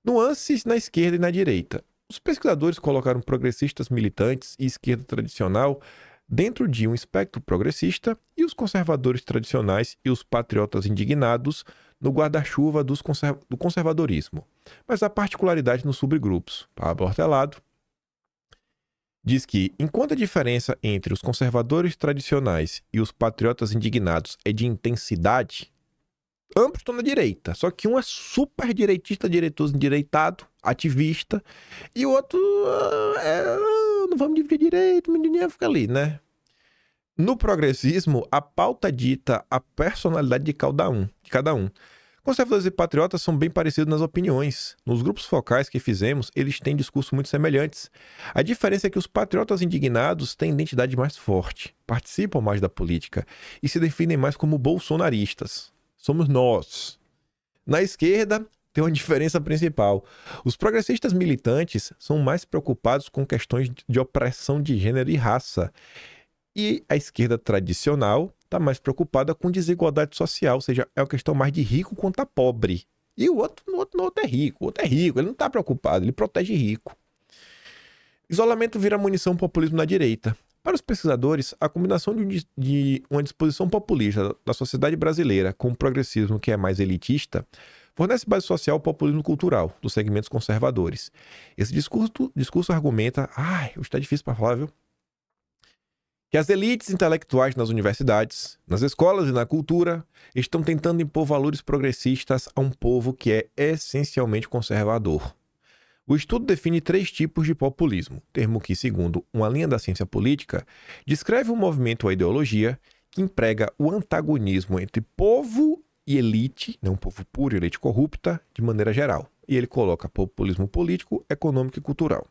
Nuances na esquerda e na direita. Os pesquisadores colocaram progressistas militantes e esquerda tradicional dentro de um espectro progressista e os conservadores tradicionais e os patriotas indignados no guarda-chuva do conservadorismo. Mas há particularidade nos subgrupos. Pablo Hortelado diz que, enquanto a diferença entre os conservadores tradicionais e os patriotas indignados é de intensidade, ambos estão na direita, só que um é super direitista, direitoso, endireitado, ativista, e o outro não vamos dividir direito, o menino fica ali, né? No progressismo, a pauta dita a personalidade de cada um. Conservadores e patriotas são bem parecidos nas opiniões. Nos grupos focais que fizemos, eles têm discursos muito semelhantes. A diferença é que os patriotas indignados têm identidade mais forte, participam mais da política e se definem mais como bolsonaristas. Somos nós. Na esquerda, tem uma diferença principal. Os progressistas militantes são mais preocupados com questões de opressão de gênero e raça. E a esquerda tradicional está mais preocupada com desigualdade social, ou seja, é uma questão mais de rico contra pobre. E o outro é rico, ele não está preocupado, ele protege rico. Isolamento vira munição populismo na direita. Para os pesquisadores, a combinação de uma disposição populista da sociedade brasileira com o progressismo que é mais elitista fornece base social ao populismo cultural dos segmentos conservadores. Esse discurso argumenta, hoje está difícil para falar, viu? Que as elites intelectuais nas universidades, nas escolas e na cultura estão tentando impor valores progressistas a um povo que é essencialmente conservador. O estudo define 3 tipos de populismo, termo que, segundo uma linha da ciência política, descreve um movimento ou ideologia que emprega o antagonismo entre povo e elite, não povo puro e elite corrupta, de maneira geral. E ele coloca populismo político, econômico e cultural,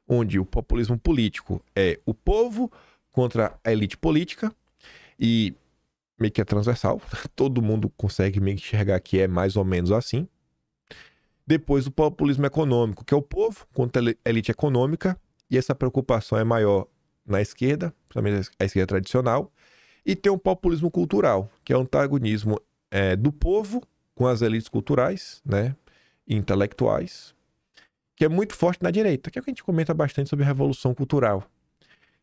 onde o populismo político é o povo contra a elite política e meio que é transversal, todo mundo consegue meio que enxergar que é mais ou menos assim. Depois o populismo econômico, que é o povo contra a elite econômica, e essa preocupação é maior na esquerda, principalmente a esquerda tradicional. E tem o populismo cultural, que é o antagonismo do povo com as elites culturais, né, e intelectuais, que é muito forte na direita, que é o que a gente comenta bastante sobre a revolução cultural.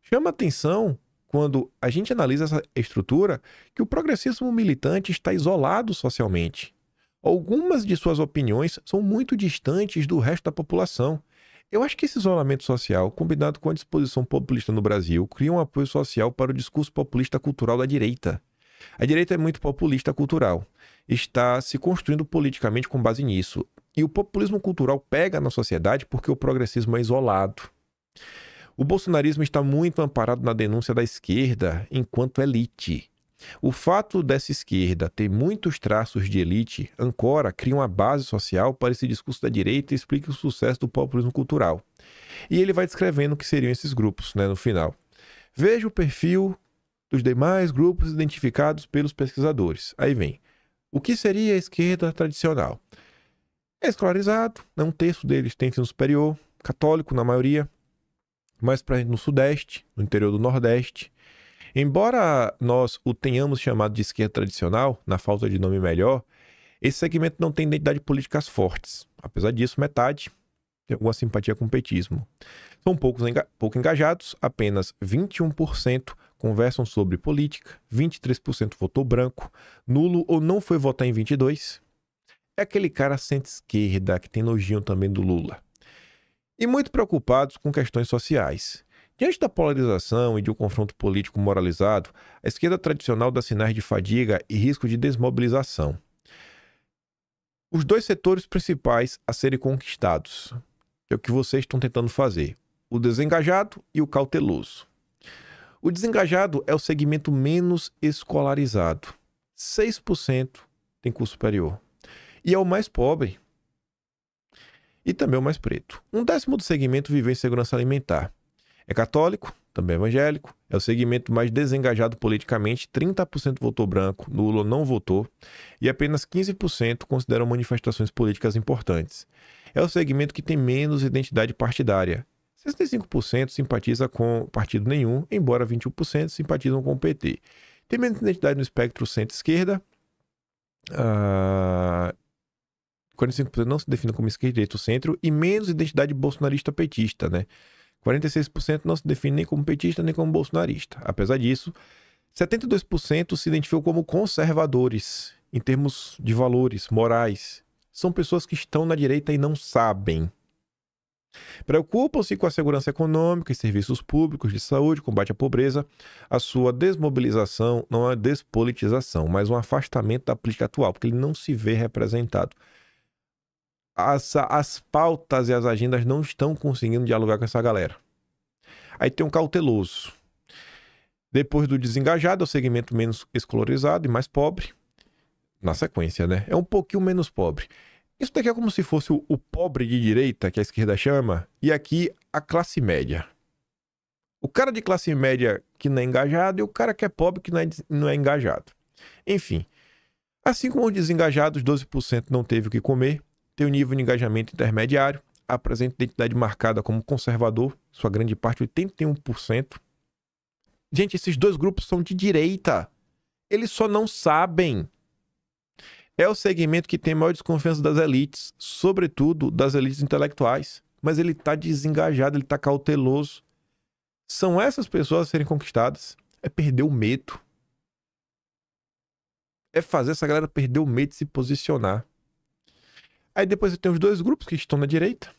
Chama atenção, quando a gente analisa essa estrutura, que o progressismo militante está isolado socialmente. Algumas de suas opiniões são muito distantes do resto da população. Eu acho que esse isolamento social, combinado com a disposição populista no Brasil, cria um apoio social para o discurso populista cultural da direita. A direita é muito populista cultural. Está se construindo politicamente com base nisso. E o populismo cultural pega na sociedade porque o progressismo é isolado. O bolsonarismo está muito amparado na denúncia da esquerda enquanto elite. O fato dessa esquerda ter muitos traços de elite, ancora, cria uma base social para esse discurso da direita e explica o sucesso do populismo cultural. E ele vai descrevendo o que seriam esses grupos, né, no final. Veja o perfil dos demais grupos identificados pelos pesquisadores. Aí vem. O que seria a esquerda tradicional? É escolarizado, né, um terço deles tem ensino superior, católico na maioria, mais presente no Sudeste, no interior do Nordeste. Embora nós o tenhamos chamado de esquerda tradicional, na falta de nome melhor, esse segmento não tem identidade políticas fortes. Apesar disso, metade tem alguma simpatia com o petismo. São pouco engajados, apenas 21% conversam sobre política, 23% votou branco, nulo ou não foi votar em 22%. É aquele cara centro-esquerda que tem nojinho também do Lula. E muito preocupados com questões sociais. Diante da polarização e de um confronto político moralizado, a esquerda tradicional dá sinais de fadiga e risco de desmobilização. Os dois setores principais a serem conquistados, que é o que vocês estão tentando fazer, o desengajado e o cauteloso. O desengajado é o segmento menos escolarizado. 6% tem curso superior. E é o mais pobre. E também o mais preto. 1/10 do segmento vive em segurança alimentar. É católico, também evangélico, é o segmento mais desengajado politicamente, 30% votou branco, nulo não votou, e apenas 15% consideram manifestações políticas importantes. É o segmento que tem menos identidade partidária. 65% simpatiza com partido nenhum, embora 21% simpatizam com o PT. Tem menos identidade no espectro centro-esquerda, 45% não se define como esquerda, direita ou centro, e menos identidade bolsonarista-petista, né? 46% não se define nem como petista nem como bolsonarista. Apesar disso, 72% se identificam como conservadores, em termos de valores morais. São pessoas que estão na direita e não sabem. Preocupam-se com a segurança econômica e serviços públicos de saúde, combate à pobreza. A sua desmobilização não é despolitização, mas um afastamento da política atual, porque ele não se vê representado. As pautas e as agendas não estão conseguindo dialogar com essa galera. Aí tem um cauteloso. Depois do desengajado, é o segmento menos escolarizado e mais pobre. Na sequência, né? É um pouquinho menos pobre. Isso daqui é como se fosse o pobre de direita, que a esquerda chama, e aqui a classe média. O cara de classe média que não é engajado e o cara que é pobre que não é engajado. Enfim, assim como os desengajados, 12% não teve o que comer, tem um nível de engajamento intermediário, apresenta identidade marcada como conservador, sua grande parte, 81%. Gente, esses dois grupos são de direita. Eles só não sabem. É o segmento que tem maior desconfiança das elites, sobretudo das elites intelectuais. Mas ele está desengajado, ele está cauteloso. São essas pessoas a serem conquistadas. É perder o medo. É fazer essa galera perder o medo de se posicionar. Aí depois você tem os dois grupos que estão na direita,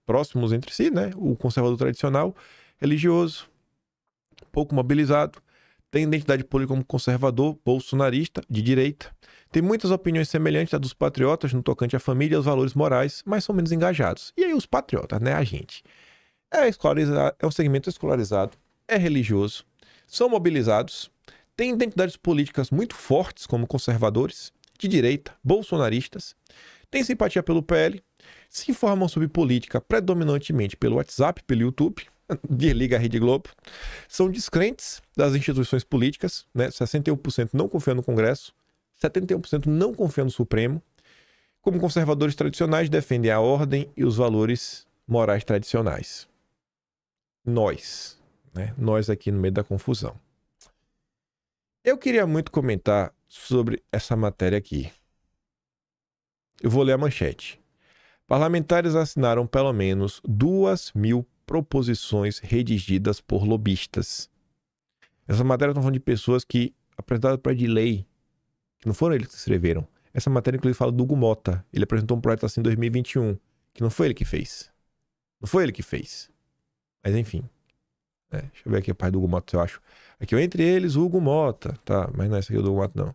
próximos entre si, né? O conservador tradicional, religioso, pouco mobilizado, tem identidade política como conservador, bolsonarista, de direita. Tem muitas opiniões semelhantes às dos patriotas no tocante à família e aos valores morais, mas são menos engajados. E aí os patriotas, né? A gente. É um segmento escolarizado, é religioso, são mobilizados, têm identidades políticas muito fortes como conservadores, de direita, bolsonaristas, têm simpatia pelo PL, se informam sobre política predominantemente pelo WhatsApp, pelo YouTube, desliga a Rede Globo, são descrentes das instituições políticas, né? 61% não confia no Congresso, 71% não confia no Supremo. Como conservadores tradicionais, defendem a ordem e os valores morais tradicionais. Nós, né? Nós aqui no meio da confusão. Eu queria muito comentar sobre essa matéria aqui. Eu vou ler a manchete. Parlamentares assinaram pelo menos 2.000 proposições redigidas por lobistas. Essa matéria está falando de pessoas que apresentaram projeto de lei, que não foram eles que escreveram. Essa matéria, inclusive, fala do Hugo Mota. Ele apresentou um projeto assim em 2021, que não foi ele que fez. Não foi ele que fez. Mas enfim. Deixa eu ver aqui a parte do Hugo Mota, eu acho. Aqui, entre eles, o Hugo Mota. Tá, mas não é esse aqui do Hugo Mota, não.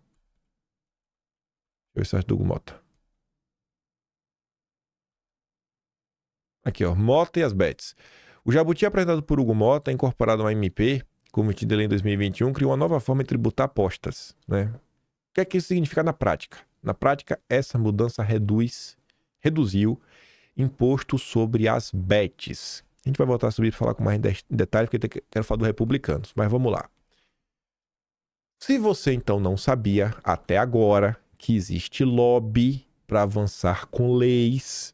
Deixa eu ver se eu acho do Hugo Mota. Aqui, ó, Mota e as Bets. O Jabuti apresentado por Hugo Mota é incorporado a uma MP cometida em 2021, criou uma nova forma de tributar apostas, né? O que isso significa na prática? Na prática, essa mudança reduziu imposto sobre as bets. A gente vai voltar sobre isso e falar com mais detalhes, porque quero falar dos republicanos. Mas vamos lá. Se você então não sabia, até agora, que existe lobby para avançar com leis,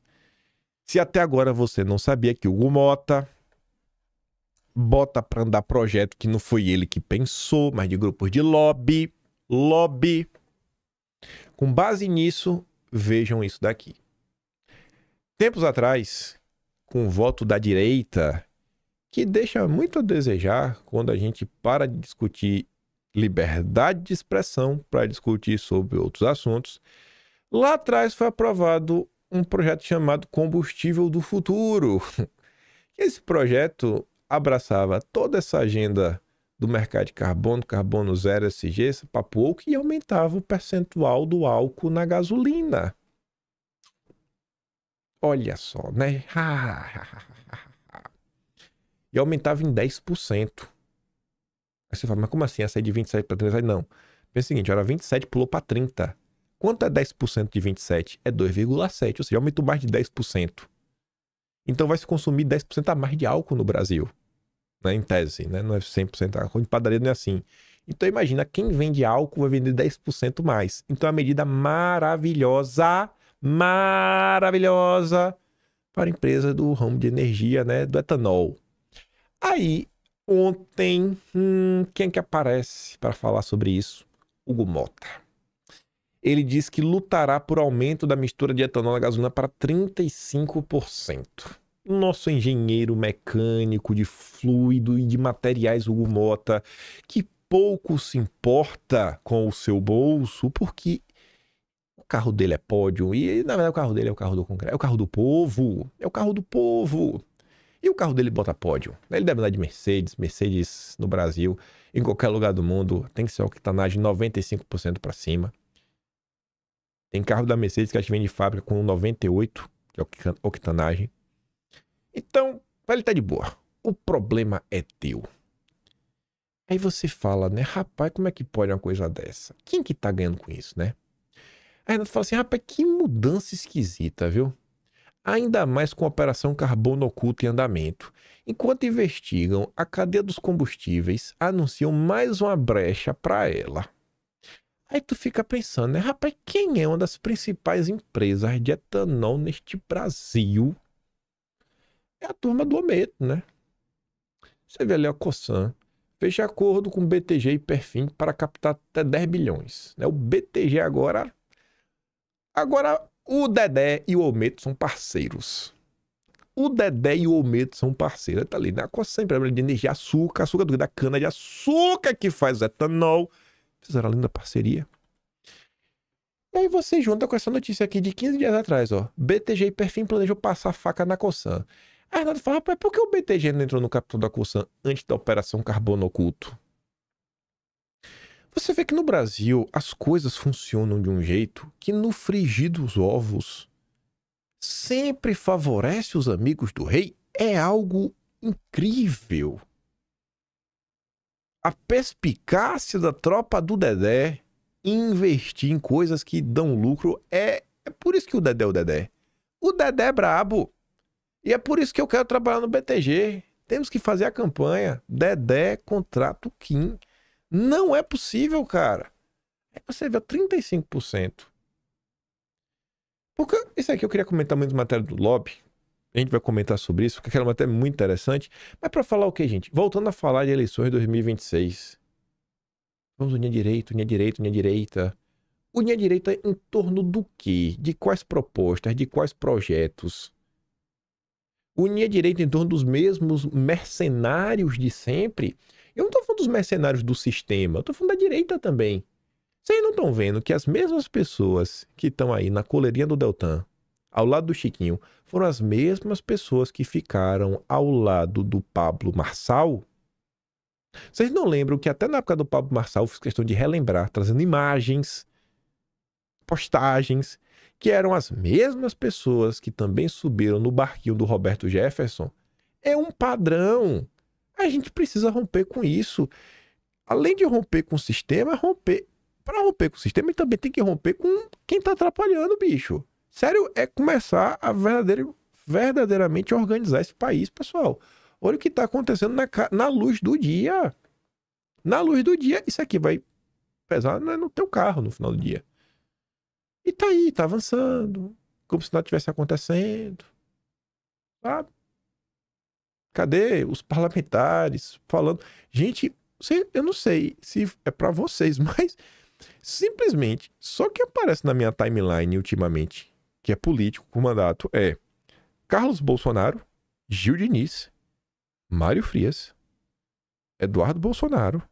se até agora você não sabia que o Hugo Mota bota para andar projeto que não foi ele que pensou, mas de grupos de lobby. Com base nisso, vejam isso daqui. Tempos atrás, com o voto da direita, que deixa muito a desejar quando a gente para de discutir liberdade de expressão para discutir sobre outros assuntos, lá atrás foi aprovado um projeto chamado Combustível do Futuro. Esse projeto abraçava toda essa agenda do mercado de carbono zero, SG, esse papo woke, e aumentava o percentual do álcool na gasolina. Olha só, né? E aumentava em 10%. Aí você fala, mas como assim? Essa aí de 27 para 30? Não. Pensa o seguinte, era 27, pulou para 30. Quanto é 10% de 27? É 2,7, ou seja, aumentou mais de 10%. Então vai se consumir 10% a mais de álcool no Brasil. Né? Em tese, né? Não é 100%. A de padaria não é assim. Então imagina, quem vende álcool vai vender 10% mais. Então é uma medida maravilhosa para a empresa do ramo de energia, né? Do etanol. Aí, ontem, quem que aparece para falar sobre isso? Hugo Mota. Ele diz que lutará por aumento da mistura de etanol na gasolina para 35%. Nosso engenheiro mecânico de fluido e de materiais, Hugo Mota, que pouco se importa com o seu bolso, porque o carro dele é pódio, e na verdade o carro dele é o carro do Congresso, é o carro do povo, E o carro dele bota pódio. Ele deve andar de Mercedes no Brasil, em qualquer lugar do mundo, tem que ser octanagem 95% para cima. Tem carro da Mercedes que a gente vem de fábrica com 98, que é octanagem. Então, ele tá de boa. O problema é teu. Aí você fala, né? Rapaz, como é que pode uma coisa dessa? Quem que tá ganhando com isso, né? Aí Renato fala assim, rapaz, que mudança esquisita, viu? Ainda mais com a Operação Carbono Oculto em andamento. Enquanto investigam, a cadeia dos combustíveis anunciam mais uma brecha para ela. Aí tu fica pensando, né? Rapaz, quem é uma das principais empresas de etanol neste Brasil? É a turma do Ometo, né? Você vê ali a Cosan, fez acordo com o BTG e Perfin para captar até 10 bilhões. Né? O BTG agora o Dedé e o Ometo são parceiros. Ele tá ali, né? A Cosan, empresa de energia, açúcar da cana de açúcar que faz etanol. Fizeram uma linda parceria. E aí você junta com essa notícia aqui de 15 dias atrás, ó. BTG e Perfin planejam passar a faca na Cosan. Aí Renato fala, rapaz, por que o BTG não entrou no capital da Cosan antes da Operação Carbono Oculto? Você vê que no Brasil as coisas funcionam de um jeito que no frigir dos ovos sempre favorece os amigos do rei. É algo incrível. A perspicácia da tropa do Dedé em investir em coisas que dão lucro é por isso que o Dedé é o Dedé. O Dedé é brabo. E é por isso que eu quero trabalhar no BTG. Temos que fazer a campanha. Dedé contrato Kim. Não é possível, cara. Aí você vê 35%. Porque isso aqui eu queria comentar muito matéria do lobby. A gente vai comentar sobre isso, porque aquela matéria é muito interessante. Mas para falar o que, gente? Voltando a falar de eleições de 2026. Vamos unir direita. Unir direita em torno do quê? De quais propostas? De quais projetos? Unir direita em torno dos mesmos mercenários de sempre? Eu não tô falando dos mercenários do sistema, eu tô falando da direita também. Vocês não estão vendo que as mesmas pessoas que estão aí na coleirinha do Deltan, ao lado do Chiquinho, foram as mesmas pessoas que ficaram ao lado do Pablo Marçal? Vocês não lembram que até na época do Pablo Marçal eu fiz questão de relembrar, trazendo imagens, postagens, que eram as mesmas pessoas que também subiram no barquinho do Roberto Jefferson? É um padrão. A gente precisa romper com isso. Além de romper com o sistema, para romper com o sistema, também tem que romper com quem tá atrapalhando, bicho. Sério, é começar a verdadeiramente organizar esse país, pessoal. Olha o que tá acontecendo na luz do dia. Na luz do dia, isso aqui vai pesar no teu carro no final do dia. E tá aí, tá avançando. Como se nada tivesse acontecendo. Sabe? Cadê os parlamentares falando? Gente, eu não sei se é pra vocês, mas simplesmente, só que aparece na minha timeline ultimamente, que é político com mandato, é Carlos Bolsonaro, Gil Diniz, Mário Frias, Eduardo Bolsonaro,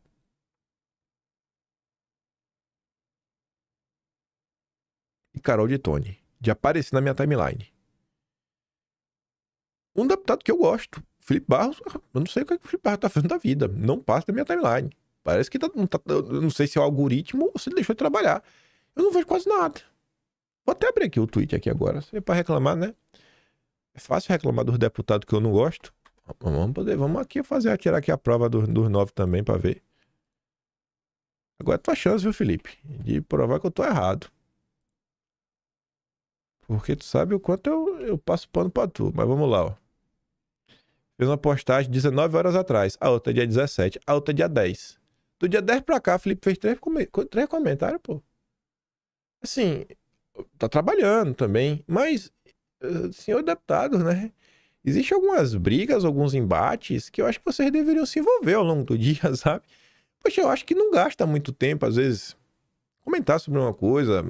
e Carol Detoni, de aparecer na minha timeline. Um deputado que eu gosto, Felipe Barros, eu não sei o que o Felipe Barros tá fazendo da vida, não passa da minha timeline. Parece que eu não sei se é o algoritmo ou se ele deixou de trabalhar. Eu não vejo quase nada. Vou até abrir aqui o tweet aqui agora, se é pra reclamar, né? É fácil reclamar dos deputados que eu não gosto. Vamos aqui tirar aqui a prova dos 9 também pra ver. Agora é tua chance, viu, Felipe? De provar que eu tô errado. Porque tu sabe o quanto eu passo pano pra tu. Mas vamos lá, ó. Fez uma postagem 19 horas atrás. A outra é dia 17. A outra é dia 10. Do dia 10 pra cá, Felipe fez 3 comentários, pô. Assim, tá trabalhando também. Mas, senhor deputado, né? Existem algumas brigas, alguns embates que eu acho que vocês deveriam se envolver ao longo do dia, sabe? Poxa, eu acho que não gasta muito tempo, às vezes, comentar sobre uma coisa.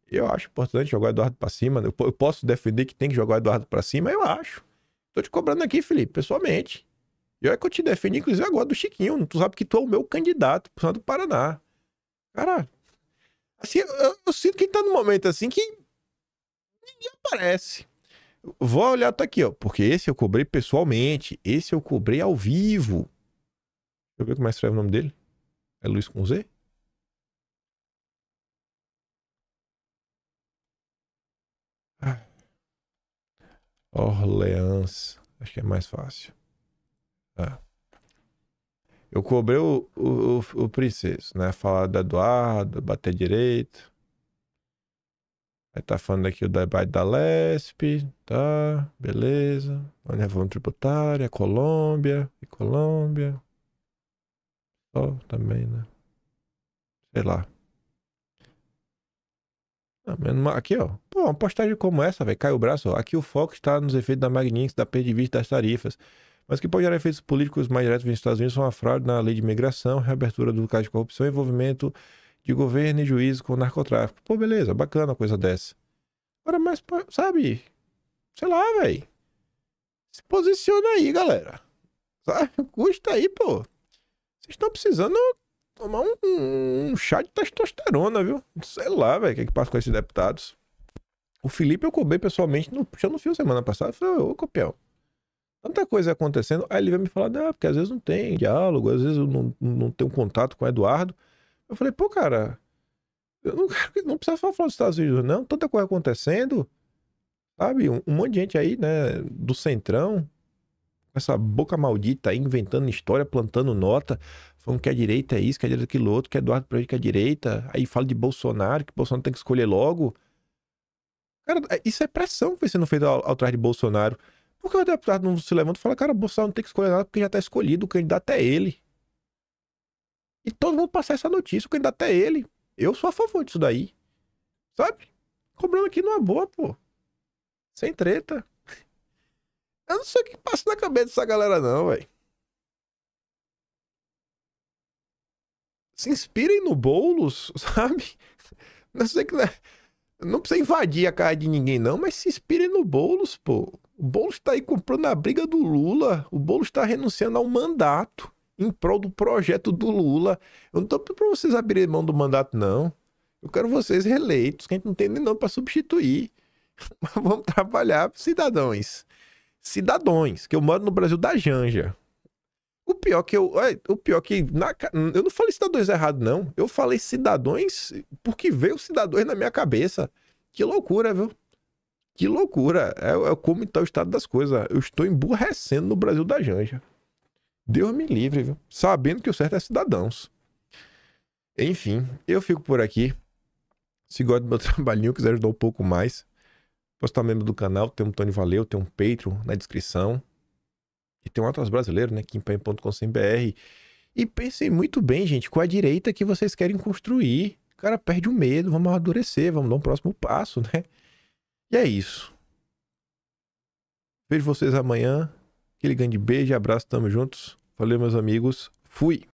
Eu acho importante jogar o Eduardo pra cima. Eu posso defender que tem que jogar o Eduardo pra cima? Eu acho. Tô te cobrando aqui, Felipe, pessoalmente. E olha que eu te defendi, inclusive, agora do Chiquinho. Tu sabe que tu é o meu candidato pro Estado do Paraná. Cara, assim, eu sinto que tá num momento assim que ninguém aparece. Vou olhar, tá aqui, ó. Porque esse eu cobrei pessoalmente. Esse eu cobrei ao vivo. Deixa eu ver como é que escreve o nome dele. É Luiz com Z? Orleans. Acho que é mais fácil. Eu cobrei o Princeso, né? Falar do Eduardo, bater direito. Aí tá falando aqui o debate da LESP, tá? Beleza. A reforma tributária, Colômbia. E Colômbia. Ó, também, né? Sei lá. Aqui, ó. Pô, uma postagem como essa, velho. Cai o braço, ó. Aqui o foco está nos efeitos da Magnix, da perda de vista das tarifas. Mas que pode gerar efeitos políticos mais diretos nos Estados Unidos são a fraude na lei de imigração, reabertura do caso de corrupção, envolvimento de governo e juízo com o narcotráfico. Pô, beleza, bacana uma coisa dessa. Agora, mas, sabe? Sei lá, velho. Se posiciona aí, galera. Sabe? Custa aí, pô. Vocês estão precisando tomar um chá de testosterona, viu? Sei lá, velho, o que passa com esses deputados. O Felipe eu cobrei pessoalmente no Fio semana passada. Eu falei, ô, copião, tanta coisa acontecendo. Aí ele veio me falar, não, porque às vezes não tem diálogo, às vezes eu não tenho contato com o Eduardo. Eu falei, pô, cara, eu não precisa falar dos Estados Unidos, não. Tanta coisa acontecendo, sabe? Um monte de gente aí, né, do Centrão, com essa boca maldita aí, inventando história, plantando nota, falando que a direita é isso, que a direita é aquilo outro, que Eduardo prejudica a direita. Aí fala de Bolsonaro, que Bolsonaro tem que escolher logo. Cara, isso é pressão que vem sendo feita ao atrás de Bolsonaro. Por que o deputado não se levanta e fala, cara, Bolsonaro não tem que escolher nada porque já tá escolhido, o candidato é ele. E todo mundo passar essa notícia, o candidato é ele. Eu sou a favor disso daí. Sabe? Cobrando aqui numa boa, pô. Sem treta. Eu não sei o que passa na cabeça dessa galera não, velho. Se inspirem no Boulos, sabe? Não sei que... Não precisa invadir a cara de ninguém não, mas se inspirem no Boulos, pô. O Boulos tá aí comprando a briga do Lula. O Boulos tá renunciando ao mandato em prol do projeto do Lula. Eu não tô pedindo pra vocês abrirem mão do mandato, não. Eu quero vocês reeleitos, que a gente não tem nem nome pra substituir. Mas vamos trabalhar, cidadãos. Cidadãos, que eu moro no Brasil da Janja. O pior que eu não falei cidadãos errado, não. Eu falei cidadãos porque veio cidadãos na minha cabeça. Que loucura, viu? Que loucura. É como está o estado das coisas. Eu estou emburrecendo no Brasil da Janja. Deus me livre, viu? Sabendo que o certo é cidadãos. Enfim, eu fico por aqui. Se gosta do meu trabalhinho, quiser ajudar um pouco mais, posso estar membro do canal, tem um Tony Valeu, tem um Patreon na descrição. E tem um Atlas Brasileiro, né? Kimpen.com.br. E pensem muito bem, gente, com a direita que vocês querem construir. O cara perde o medo, vamos amadurecer, vamos dar um próximo passo, né? E é isso. Vejo vocês amanhã. Aquele grande beijo e abraço, tamo juntos. Valeu, meus amigos. Fui!